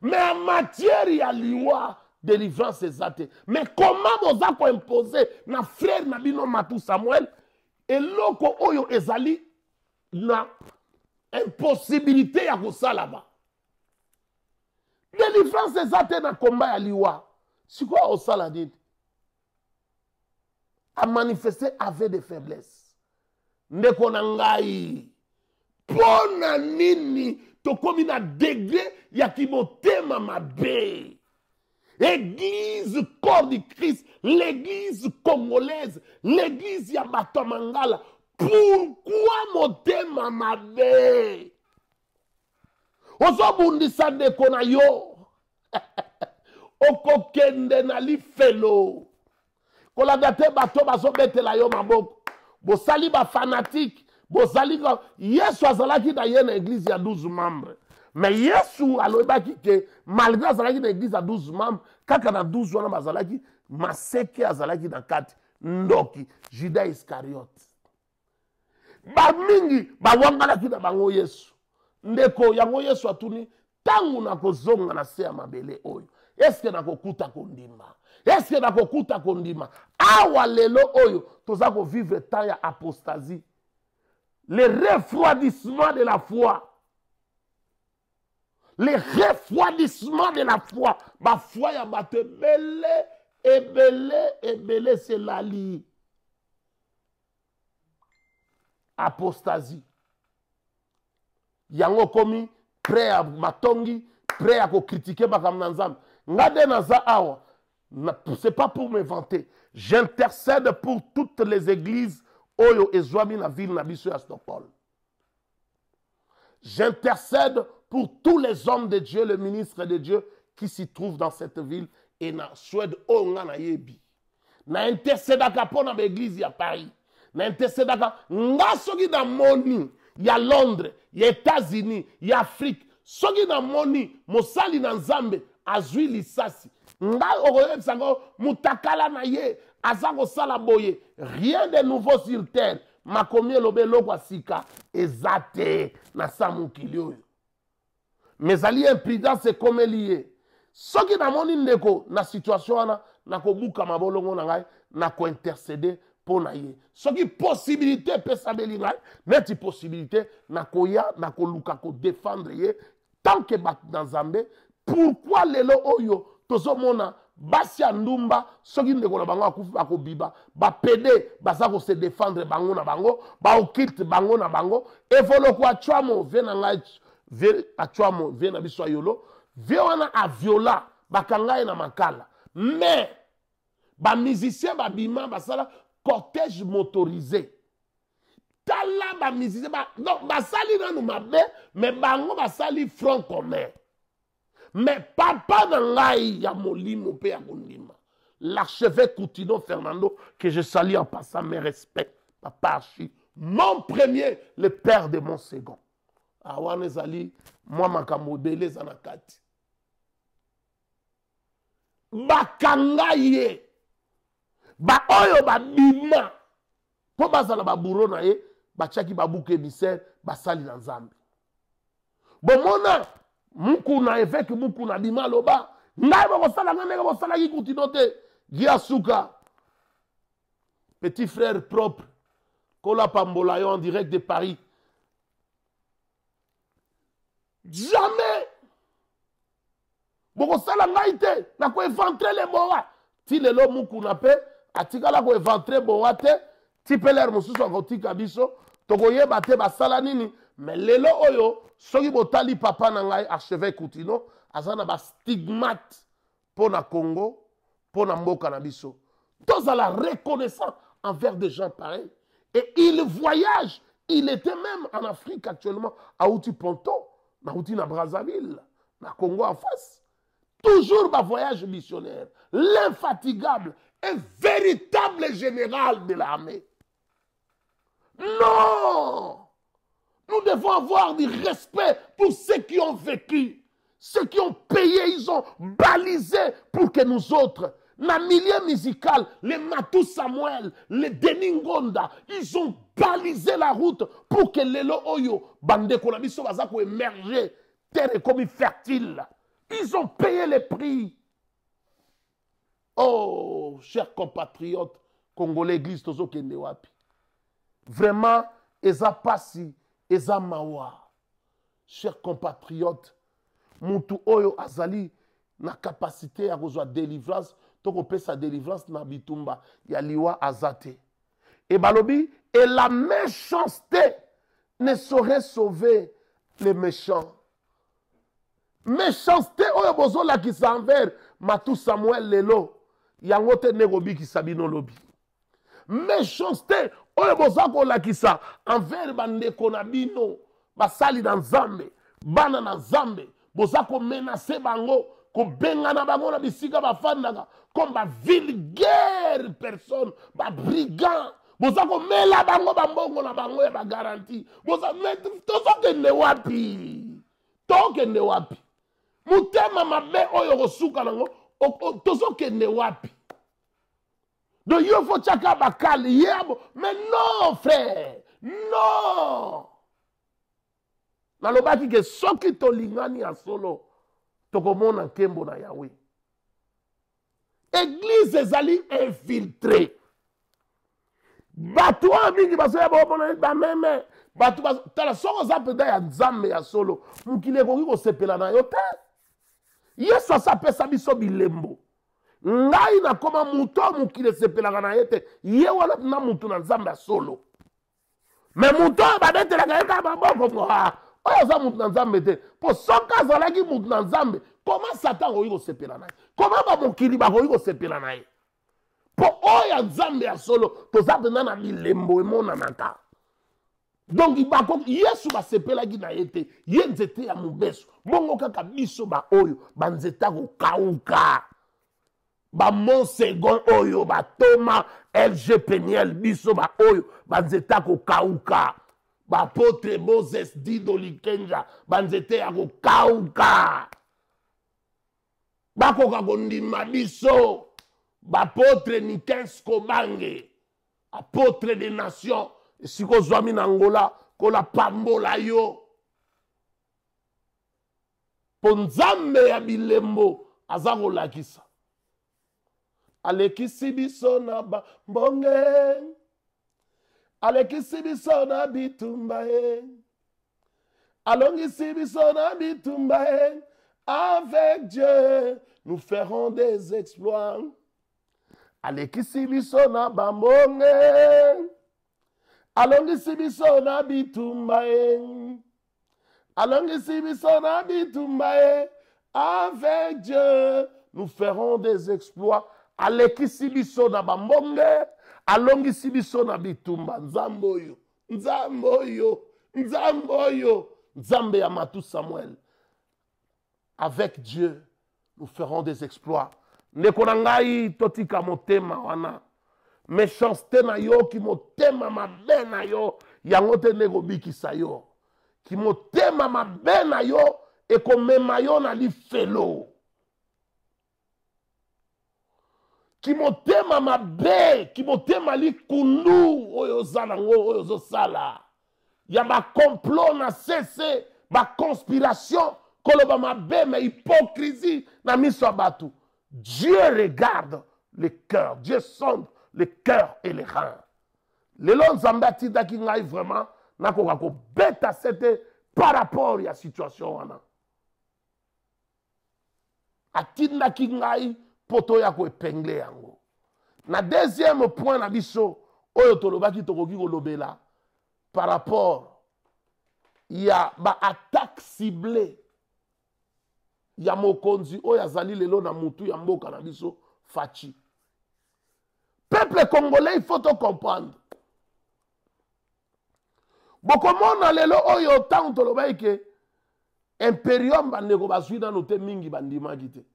Mais en matière ya liwa, délivrance ezate. Mais comment boza ko imposer na frère na bino Matou Samuel et loko oyo ezali na impossibilité ya kosala ba. Délivrance ezate na komba ya liwa. Sikoa osala nini? A manifester avec des faiblesses. Ndeko na ngai. Pona nini tokomi na degré ya kimotema mabe. Église corps du Christ, l'église congolaise, l'église ya bato mangala. Pourquoi motema mabe? Ozobundisa ndeko na yo. Okokende na lifelo. Kolanda te bato bazobetela yo maboko. Bosali ba fanatique. Bosali ka Yesu azalaki na ye na église ya 12 membres. Mais Yesu alobaki ke malgré azalaki na église ya 12 membres, kaka na 12 wana bazalaki maseke azalaki na kati ndoki Judas Iscariote. Bamingi bawangalaki na bango Yesu. Ndeko yango Yesu atuni tangu na kozonga na se ya mabele oyo. est-ce que nakokuta kondima? Est-ce que nakokuta kondima? Awa lelo oyo toza ko vivre temps ya apostasie. Le refroidissement de la foi. Le refroidissement de la foi. Ma foi ya bato ebele c'est la li. Apostasie. Yango komi prêt à matongi, prêt à critiquer bakam nzambe. Ngade naza awa. C'est pas pour me vanter. J'intercède pour toutes les églises oyo ezwami na ville na biso ya Stockholm. J'intercède pour tous les hommes de Dieu, les ministres de Dieu qui s'y trouvent dans cette ville et na Suède onga na yebi. Na intercédaka pona l'église ya Paris. Na intercédaka nga soki na moni ya Londres, ya États-Unis, ya Afrique. Soki na moni mosali na Nzambe azwi lisasi. Nga okoyebisanga mutakala na ye azako sala boye. Rien de nouveau sur terre. Makomi elobe lokwa sika ezate na samukili oyo. Mais ali imprudence comme lié. Soki na moni ndeko na situation wana na kobuka mabolongo na ngai na ko intercéder pour na ye. Soki possibilité pesa beli ngai, neti possibilité na koya na koluka ko défendre ye tant que bat dans Zambé. Pourquoi lelo oyo tozomona basi ndumba soki ndeko na bango akufi bakobiba ba pede baza ko se défendre bango na bango ba okite bango na bango evolo kwa chwamo vena ngai ve achwamo vena biso yolo ve wana a viola bakanga na makala mais ba musicien ba bima basala cortège motorisé tala ba musicien ba donc basali nanu mabe mais bango basali front commun. Mais papa n'angai ya molimo pe ya kondima. L'archevêque Coutino Fernando, que je salue en passant mes respects, papa Archie, mon premier, le père de mon second. Awane zali, moi makamodele zanakati. Bakanga ye, ba oyo ba bima, po bazala ba buro na ye, ba chaki ba bouke misère, ba sali na Nzambe. Bomona, muku na évêque muku na bima loba ngai ba kosala ngane ba kosala ki kutinote giasuka petit frère propre Kola Pambolayo en direct de Paris. Jamais boko sala ngai te na ko éventrer les boa ti lelo muku na pe atikala ko éventrer boa te ti peler mususu akotika biso tokoyeba te basala nini mais lelo oyo soki botali papa na ngai archevêque Coutino azana ba stigmate pour na Congo pour na mboka na biso tozala reconnaissant envers des gens pareils et il voyage, il était même en Afrique actuellement à Outi Ponto na Outi na Brazzaville na Congo en face toujours ba voyage missionnaire l'infatigable un véritable général de l'armée. Non, nous devons avoir du respect pour ceux qui ont vécu, ceux qui ont payé, ils ont balisé pour que nous autres, dans le milieu musical, les Matou Samuel, les Deningonda, ils ont balisé la route pour que les Oyo, Bande Konabiso, Bazako émerger, terre comme fertile. Ils ont payé les prix. Oh, chers compatriotes congolais, église Tozo Kendewapi. Vraiment, Eza Passi, Eza Mawa. Chers compatriotes, Moutou Oyo Azali na capacité à rejoindre délivrance, toko pe sa délivrance na bitumba, Yaliwa Azate. Et Balobi, et la méchanceté ne saurait sauver les méchants. Méchanceté, Oyo Bozo la qui s'envers, Matou Samuel Lelo, Yangote Nerobi qui sabino lobi. Méchanceté, Oyo Bozo la qui sa, envers Bandeko Nabino, basali dans Zambé, bana na Zambé, bozako menacer bango, ko benga na bango na bisika bafandaka, comme ba vulgaire personne, ba brigand, bozako mela bango bambongo na bango ya ba garantie, boza mettre tozo kende wapi, to kende wapi, mutema mabe oyo kosuka nango, tozo kende wapi. Donc il faut chaka bakali yabo, mais non frère, non. Nalobaki ke soki tolingani ya solo tokomona nkembo na Yahweh. église ezali infiltré bato oyo mingi bazoya baopona bameme bato tala soko oza mpenda ya nzambe ya solo mokili ekoki kosepela na yo te yesu asapesa biso bilembo ngai nakoma mutu oyo mokili esepelaka na ye te ye wana na mutu na nzambe ya solo me mutu oyo babetelaka ye kaka maboko oyo aza mutu na nzambe te mpo soki azalaki mutu na nzambe koma satan akoki kosepela na ye koma bamokili bakoki kosepela na ye mpo oyo ya nzambe ya solo toza mpena na bilembo emonanaka donc yesu basepelaki na ye te ye nzete ya mobeso bongo kaka biso baoyo banzete akokauka bamont segon oyo batoma lg peniel biso baoyo banzete akokauka bapotre moses dido likenja banzete ya kokauka bakoka kondima biso bapotre nikens kobange apotre des nations esiko zwami na ngola kola pambola yo mpo nzambe ya bilembo aza kolakisa alekisi biso na bambonge alekisi biso na bitumba ye alongisi biso na bitumba ye avec Dieu nous ferons des exploits alekisi biso na bambonge alongisi biso na bitumba ye alongisi biso na bitumba ye avec Dieu nous ferons des exploits alekisi biso na bambonge alongisi biso na bitumba nzambe oyo nzambe oyo nzambe oyo nzambe ya matu Samuel avec Dieu nous ferons des exploits ndeko na ngai totika motema wana méchanceté na yo ki motema mabe na yo yango te ndeko bikisa yo ki motema mabe na yo ekomema yo na lifelo ki motema mabe ki motema likundu oyo oza nango oyo ozosala ya bacomplot na cese baconspiration koloba mabe ma hypocrisie na miso ya bato Dieu regarde le cœur Dieu sonde le cœur et les reins lelo nzambe atindaki ngai vraiment nakoka kobeta sete par rapport ya situation wana atindaki ngai poto ya koepengle yango na deuxième point na biso oyo tolobaki tokoki kolobela par rapport ya baattaque ciblée ya mokonzi oyo azali lelo na mutu ya mboka na biso Faci peuple congolais il faut te comprendre bokomona lelo oyo tango tolobaki ke imperium bandeko bazwi nano te mingi bandimaki te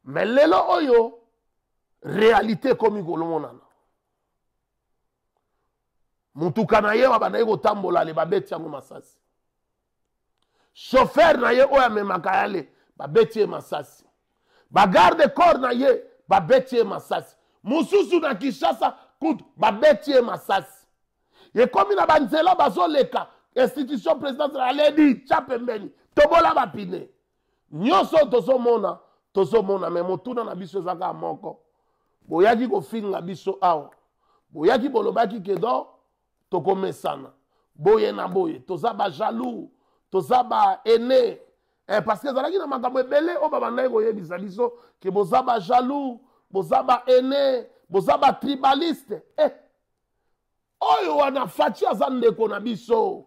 mais lelo oyo réalité komi kolomonana mutuka na ye babandaki kotambola le babeti yango masasi chauffeur na ye oyo amemaka yale babeti ye masasi bagarde corps na ye babeti ye masasi mosusu na Kinshasa kutu babeti ye masasi ekomi na banzela bazoleka institution présidentielle aledi tya pembeni tobola bapine nyonso tozomona me motuna na biso ezaka moko boyaki kofinga biso awa boyaki bolobaki kedo tokomesana boye na boye toza bajaloux toza baene parce que ezalaki na makambo ebele oyo babandaki koyebisa biso ke boza bajaloux boza baene boza batribaliste oyo wana Faci aza ndeko na biso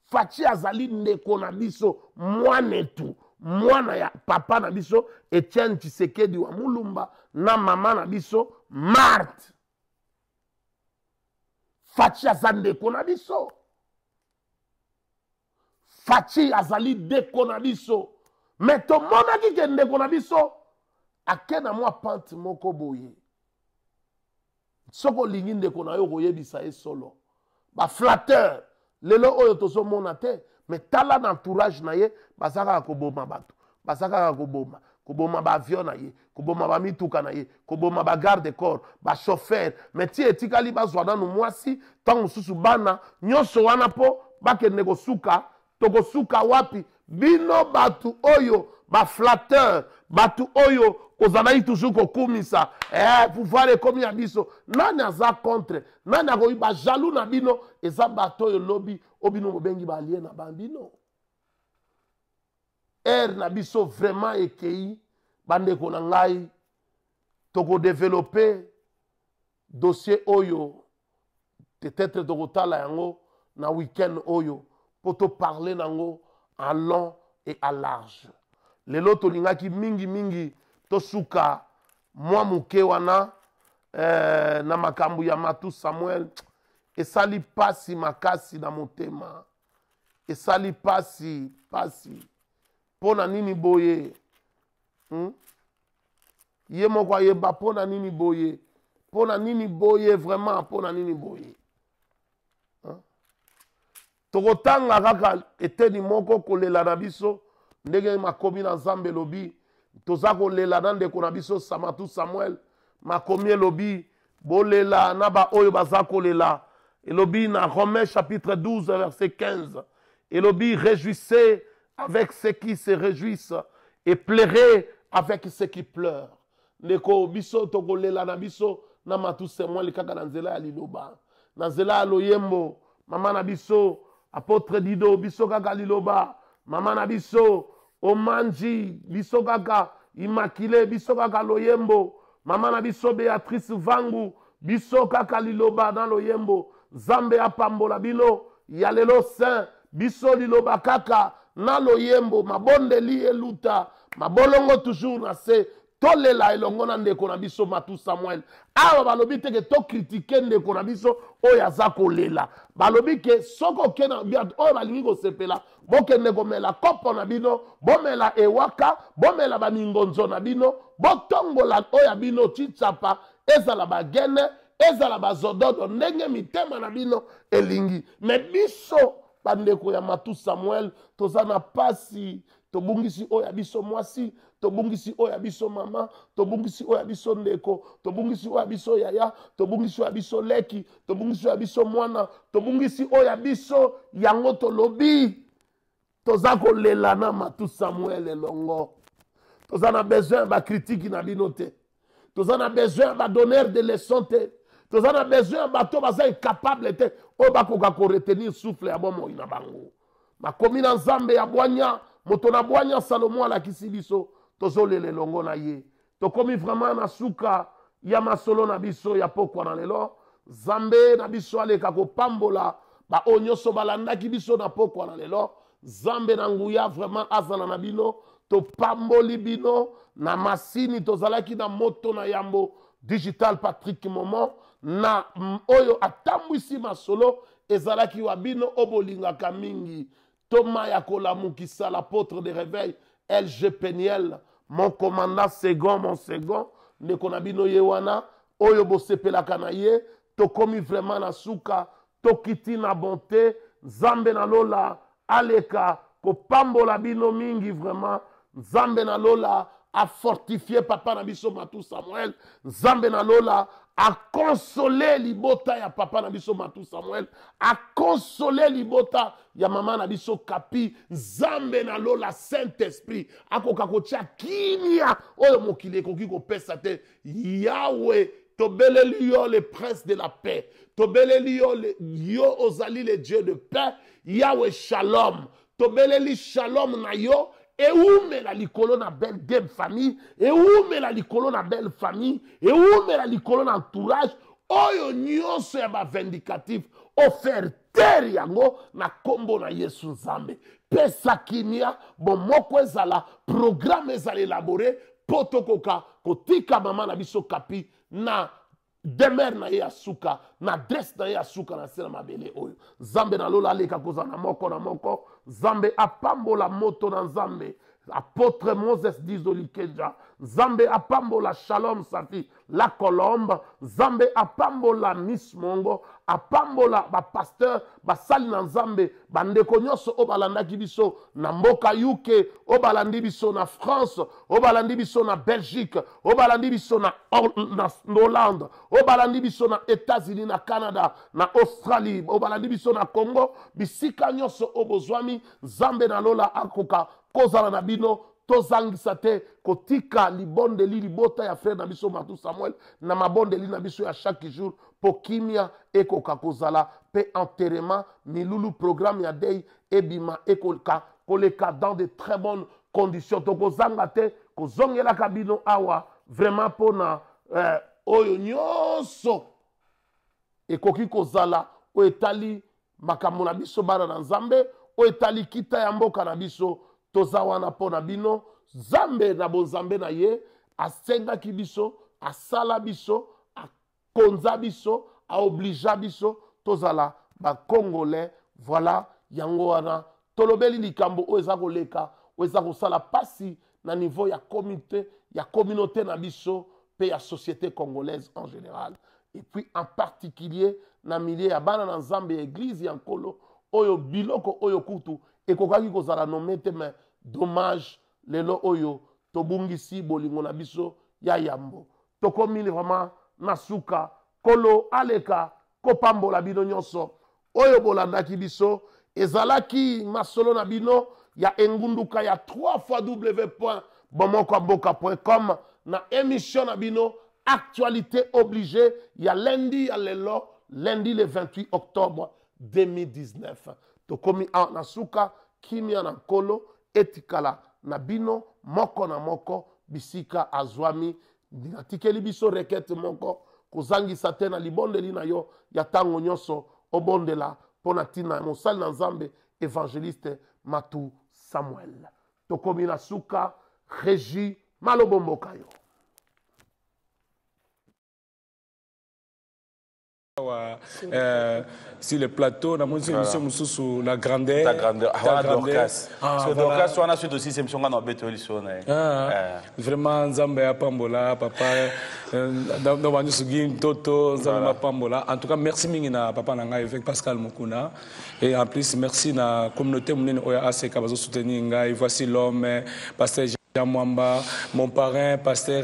Faci azali ndeko na biso mwanetu mwana ya papa na biso Etienne Tshisekedi wa Mulumba na mama na biso Marthe Faci aza ndeko na biso Faci azali ndeko na biso me tomonaki ke ndeko na biso ake na mwa pante moko boye soko olingi ndeko na yo koyebisa ye solo baflateur lelo oyo tozomona te me tala na entourage na ye baza kaka koboma bato baza kaka koboma baavion na ye koboma bamituka na ye koboma bagarde corps bachauffeur me ti etikali bazwa nanu mwasi ntango mosusu bana nyonso wana mpo bakende kosuka tokosuka wapi bino bato oyo baflateur batu oyo kozalaki toujours kokumisa pouvoir ekomi ya biso nani aza contre nani akoyi bajaloux na bino eza bato oyo lobi obino bobengi balie na bambino ere na biso vraiment ekei bandeko na ngai tokodevelope dossier oyo peut-être tokotala yango na week-end oyo po toparle nango en long et à large lelo tolingaki mingi tosuka mwa moke wana na makambo ya Matu Samuel esali pasi makasi na motema esali pasi pona nini boye ye moko ayeba pona nini boye vraiment pona nini boye tokotanga kaka eteni moko kolela na biso ndenge makomi na Nzambe lobi toza kolela na ndeko na biso Matu Samuel makomi elobi bolela na ba oyo baza kolela elobi na Romains chapitre 12 verset 15 elobi réjouissez avec ceux qui se réjouissent et pleurez avec ceux qui pleurent ndeko biso tokolela na biso na Matu Samuel kaka na nzela ya liloba na nzela ya loyembo mama na biso apôtre Dido biso kaka liloba mama na biso omanji biso kaka Immaculée biso kaka loyembo mama na biso Béatrice Vangu biso kaka liloba na loyembo Nzambe apambola bino ya lelo saint biso liloba kaka na loyembo mabondeli eluta mabolongo toujours na se tolela elongo na ndeko na biso Matu Samuel awa balobi teke to kritike ndeko na biso oyo aza kolela balobi ke soko kena oyo balingi kosepela bokende komela kopo na bino bomela ewaka bomela bamingonzo na bino botongola oyo bino chichapa ezala bagene ezala bazododo ndenge mitema na bino elingi me biso bandeko ya Matu Samuel toza na pasi tobungisi oyo biso mwasi tobungisi oyo biso mama tobungisi oyo biso ndeko tobungisi oyo biso yaya tobungisi oyo biso leki tobungisi oyo biso mwana tobungisi oyo biso yango tolobi toza kolela na Matu Samuel elongo toza na besoin ba critique na bino te toza na besoin ba donneur de leçon te toza na besoin bato baza incapable te oyo bakoka ko retenir souffle ya bomoi na bango makomi na Nzambe ya bwanya moto na bwanya Salomo alakisi biso tozolela elongo na ye tokomi vraiment na suka ya masolo na biso ya pokwa na lelo Nzambe na biso aleka kopambola ba oyo nyonso balandaki biso na pokwa na lelo Nzambe na nguya vraiment azala na bino topamboli bino na masini tozalaki na moto na yambo digital Patrick Momo na oyo atambwisi masolo ezalaki wa bino obolingaka mingi Thomas Yakolamukisa, l'apôtre de réveil, LG Peniel, mon commandant second, mon second, Nekonabino Yewana, Oyo Bosepela Kanaye, Tokomi vraiment na suka, Tokiti na bonté, Zambe na lola, Aleka, Kopambo la bino mingi vraiment, Zambe na lola, a fortifié papa Nabiso Matu Samuel, Zambe na lola, a consolé libota ya papa Nabiso Matu Samuel, a consolé libota ya mama Nabiso Kapi, Zambe na lola Saint-Esprit, a kokakotia kimia, oyo mokile kokiko pesate, Yahweh, tobeleli yo le prince de la paix, tobeleli yo ozali le Dieu de paix, Yahweh Shalom, tobeleli Shalom na yo, et où met la likolo na belle famille, et où met la likolo na belle famille, et où met la likolo na entourage, oyo nyonso ya ba vindicatif, offerter yango na kombo na Yesu Nzambe. Pesa kimia, bon moko ezala, programme ezala élaboré, potokoka, kotika mama na biso Kapi, na demer na ye asuka, na dress na ye asuka na sela mabele oyo. Zambe na lola aleka koza na moko, Zambe apambola moto na Nzambe. Apôtre Moses Dizolikeja, Zambe apambola Shalom Safi, la colombe, Zambe apambola Miss Mongo, apambola ba pasteur, ba sali na Nzambe, bandeko nyonso obalanda biso na mboka UK, obalandi biso na France, obalandi biso na Belgique, obalandi biso na Hollande, obalandi biso na États-Unis, na Canada, na Australie, obalandi biso na Congo, bisika nyonso obozwami, Zambe na lola akoka kozala na bino tozangisa te kotika libondeli libota ya frère na biso Matou Samuel na mabondeli na biso ya chaque jour po kimia ekoka kozala pe enterrement milulu programme ya dei ebima ekoka koleka dans de très bonnes conditions tokozanga te kozongelaka bino awa vraiment pona oyo nyonso ekoki kozala o etali makambo na biso bana na Nzambe o etali kita ya mboka na biso toza wana pona bino Nzambe na bonzambe na ye asengaki biso asala biso akonza biso aoblija biso tozala ba Congolais voilà yango wana tolobeli likambo o eza koleka o eza kosala pasi na niveau ya communauté na biso pe ya société congolaise en général et puis en particulier na milieu ya bana na Nzambe ya église ya nkolo oyo biloko oyo kutu ekokaki kozala nomete mais dommage lelo oyo tobungisi bolingo na biso ya yambo tokomi vraiment na suka kolo aleka kopambola bino nyonso oyo bolandaki biso ezalaki masolo na bino ya engunduka ya 3w.bomokamboka.com na émission na bino actualité obligée ya lundi ya lelo lundi le 28 octobre 2019 tokomi na suka kimia na nkolo etikala na bino moko na moko bisika azwami natikeli biso requête moko kozangisa te na libondeli na yo ya tango nyonso obondela pona tina mosali na Nzambe évangéliste Matou Samuel tokomi na suka Régie Malobomboka yo sur le plateau, on a une émission sur la grandeur. Ta grandeur. Dorcas. Parce que Dorcas, on a suite aussi, c'est une émission qu'on a bêté. Vraiment, Nzambe a Pambola, papa. Dans la nuit, Toto, Nzambe a Pambola. En tout cas, merci Mingina, papa Nanga avec Pascal Mukuna. Et en plus, merci à la communauté Mounine Oya AC qui va soutenir Ngai. Voici l'homme, pasteur Mwamba, mon parrain, pasteur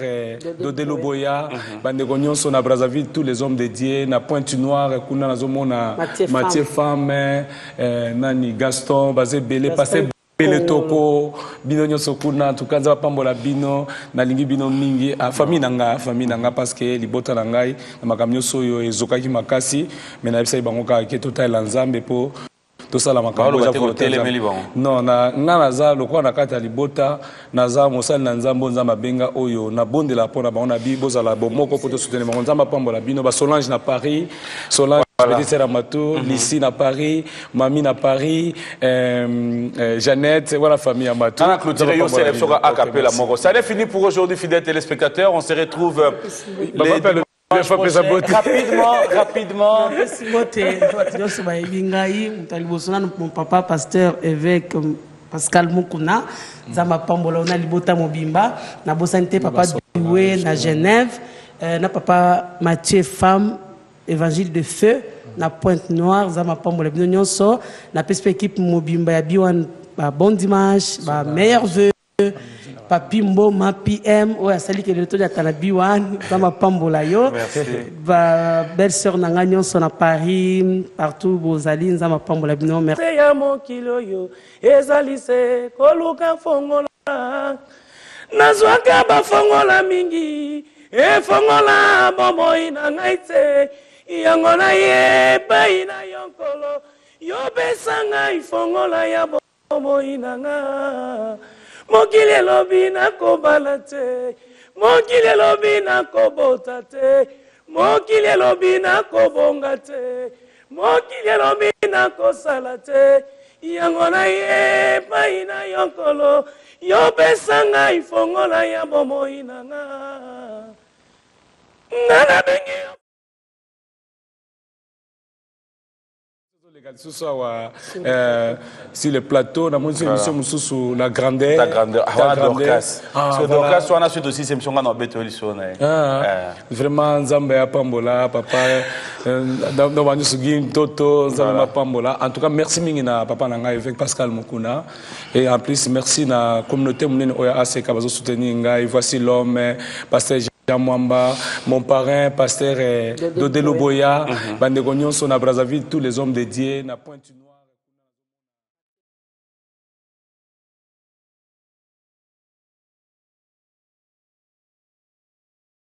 Dodelo Boya, Bandegonion, son à Brazzaville, tous les hommes dédiés, na Pointe Noire, Kuna Nazomona, Mathieu Femme, Nani Gaston, Bazé Belé, pasteur Belé Toko, Binonio Sokuna, en tout cas, ça Pambola Bino, Nalingi Bino Mingi, famille Nanga, parce que Libota Nangai, Makamio Soyo et Zokaki Makasi, mais Naïsa Bangoka, qui est total Lanzambe pour. Tout ça la makambo non na naza lokwa na kata libota naza mosali na Nzambo Nzamba benga oyo na bonde la pona baona bi bozala bomoko poto soutenir bango Nzamba pambola bino ba Solange na Paris Solange Petit Ramato Lissi na Paris Mami na Paris Jeannette voilà famille à Matou on clôturé yo c'est sera a capella moko ça est fini pour aujourd'hui fidèles téléspectateurs on se retrouve rapidement. Mon papa, pasteur, évêque Pascal Mukuna, Zama Pambola, on a libota mobimba, na bosante papa Doué, na Genève, na papa Mathieu Femme, évangile de feu, na Pointe Noire, Zama Pambola, Binonyoso, na perspective mobimba, ya biwan, bon dimanche, meilleurs vœux. Papi Mboma PM oya sali ke le to ya Tanabiwan Zama Pambola yo belle sœur nanga nyonso na Paris partout bozali Nzama Pambola bino merci ya mokilo yo ezali se koluka fongola nazwaka ba fongola mingi e fongola bomo ina ngaite yango na ye baina yonkolo yo besanga ifongola ya bomo ina nga Mokile lobi na kobala te, mokile lobi na kobota te, mokile lobi na kobonga te, mokile lobi na kosala te, yango na ye paina yonkolo, yo besanga ifongola ya bomoi na nga. Nana bengi sur le plateau, on a une émission sur la grandeur. Ta grandeur. Dorcas. Parce que Dorcas, on a suite aussi, c'est une émission qu'on a bêté. Vraiment, Nzambe a Pambola, papa. Dans la nuit, Toto, Nzambe a Pambola. En tout cas, merci Mingina, papa Nanga avec Pascal Mukuna. Et en plus, merci à la communauté Mounine Oya AC qui va soutenir Ngai. Voici l'homme, pasteur Mwamba, mon parrain, pasteur Dodelo Boya, Bandegonion, son à Brazzaville, tous les hommes dédiés, na Pointe Noire.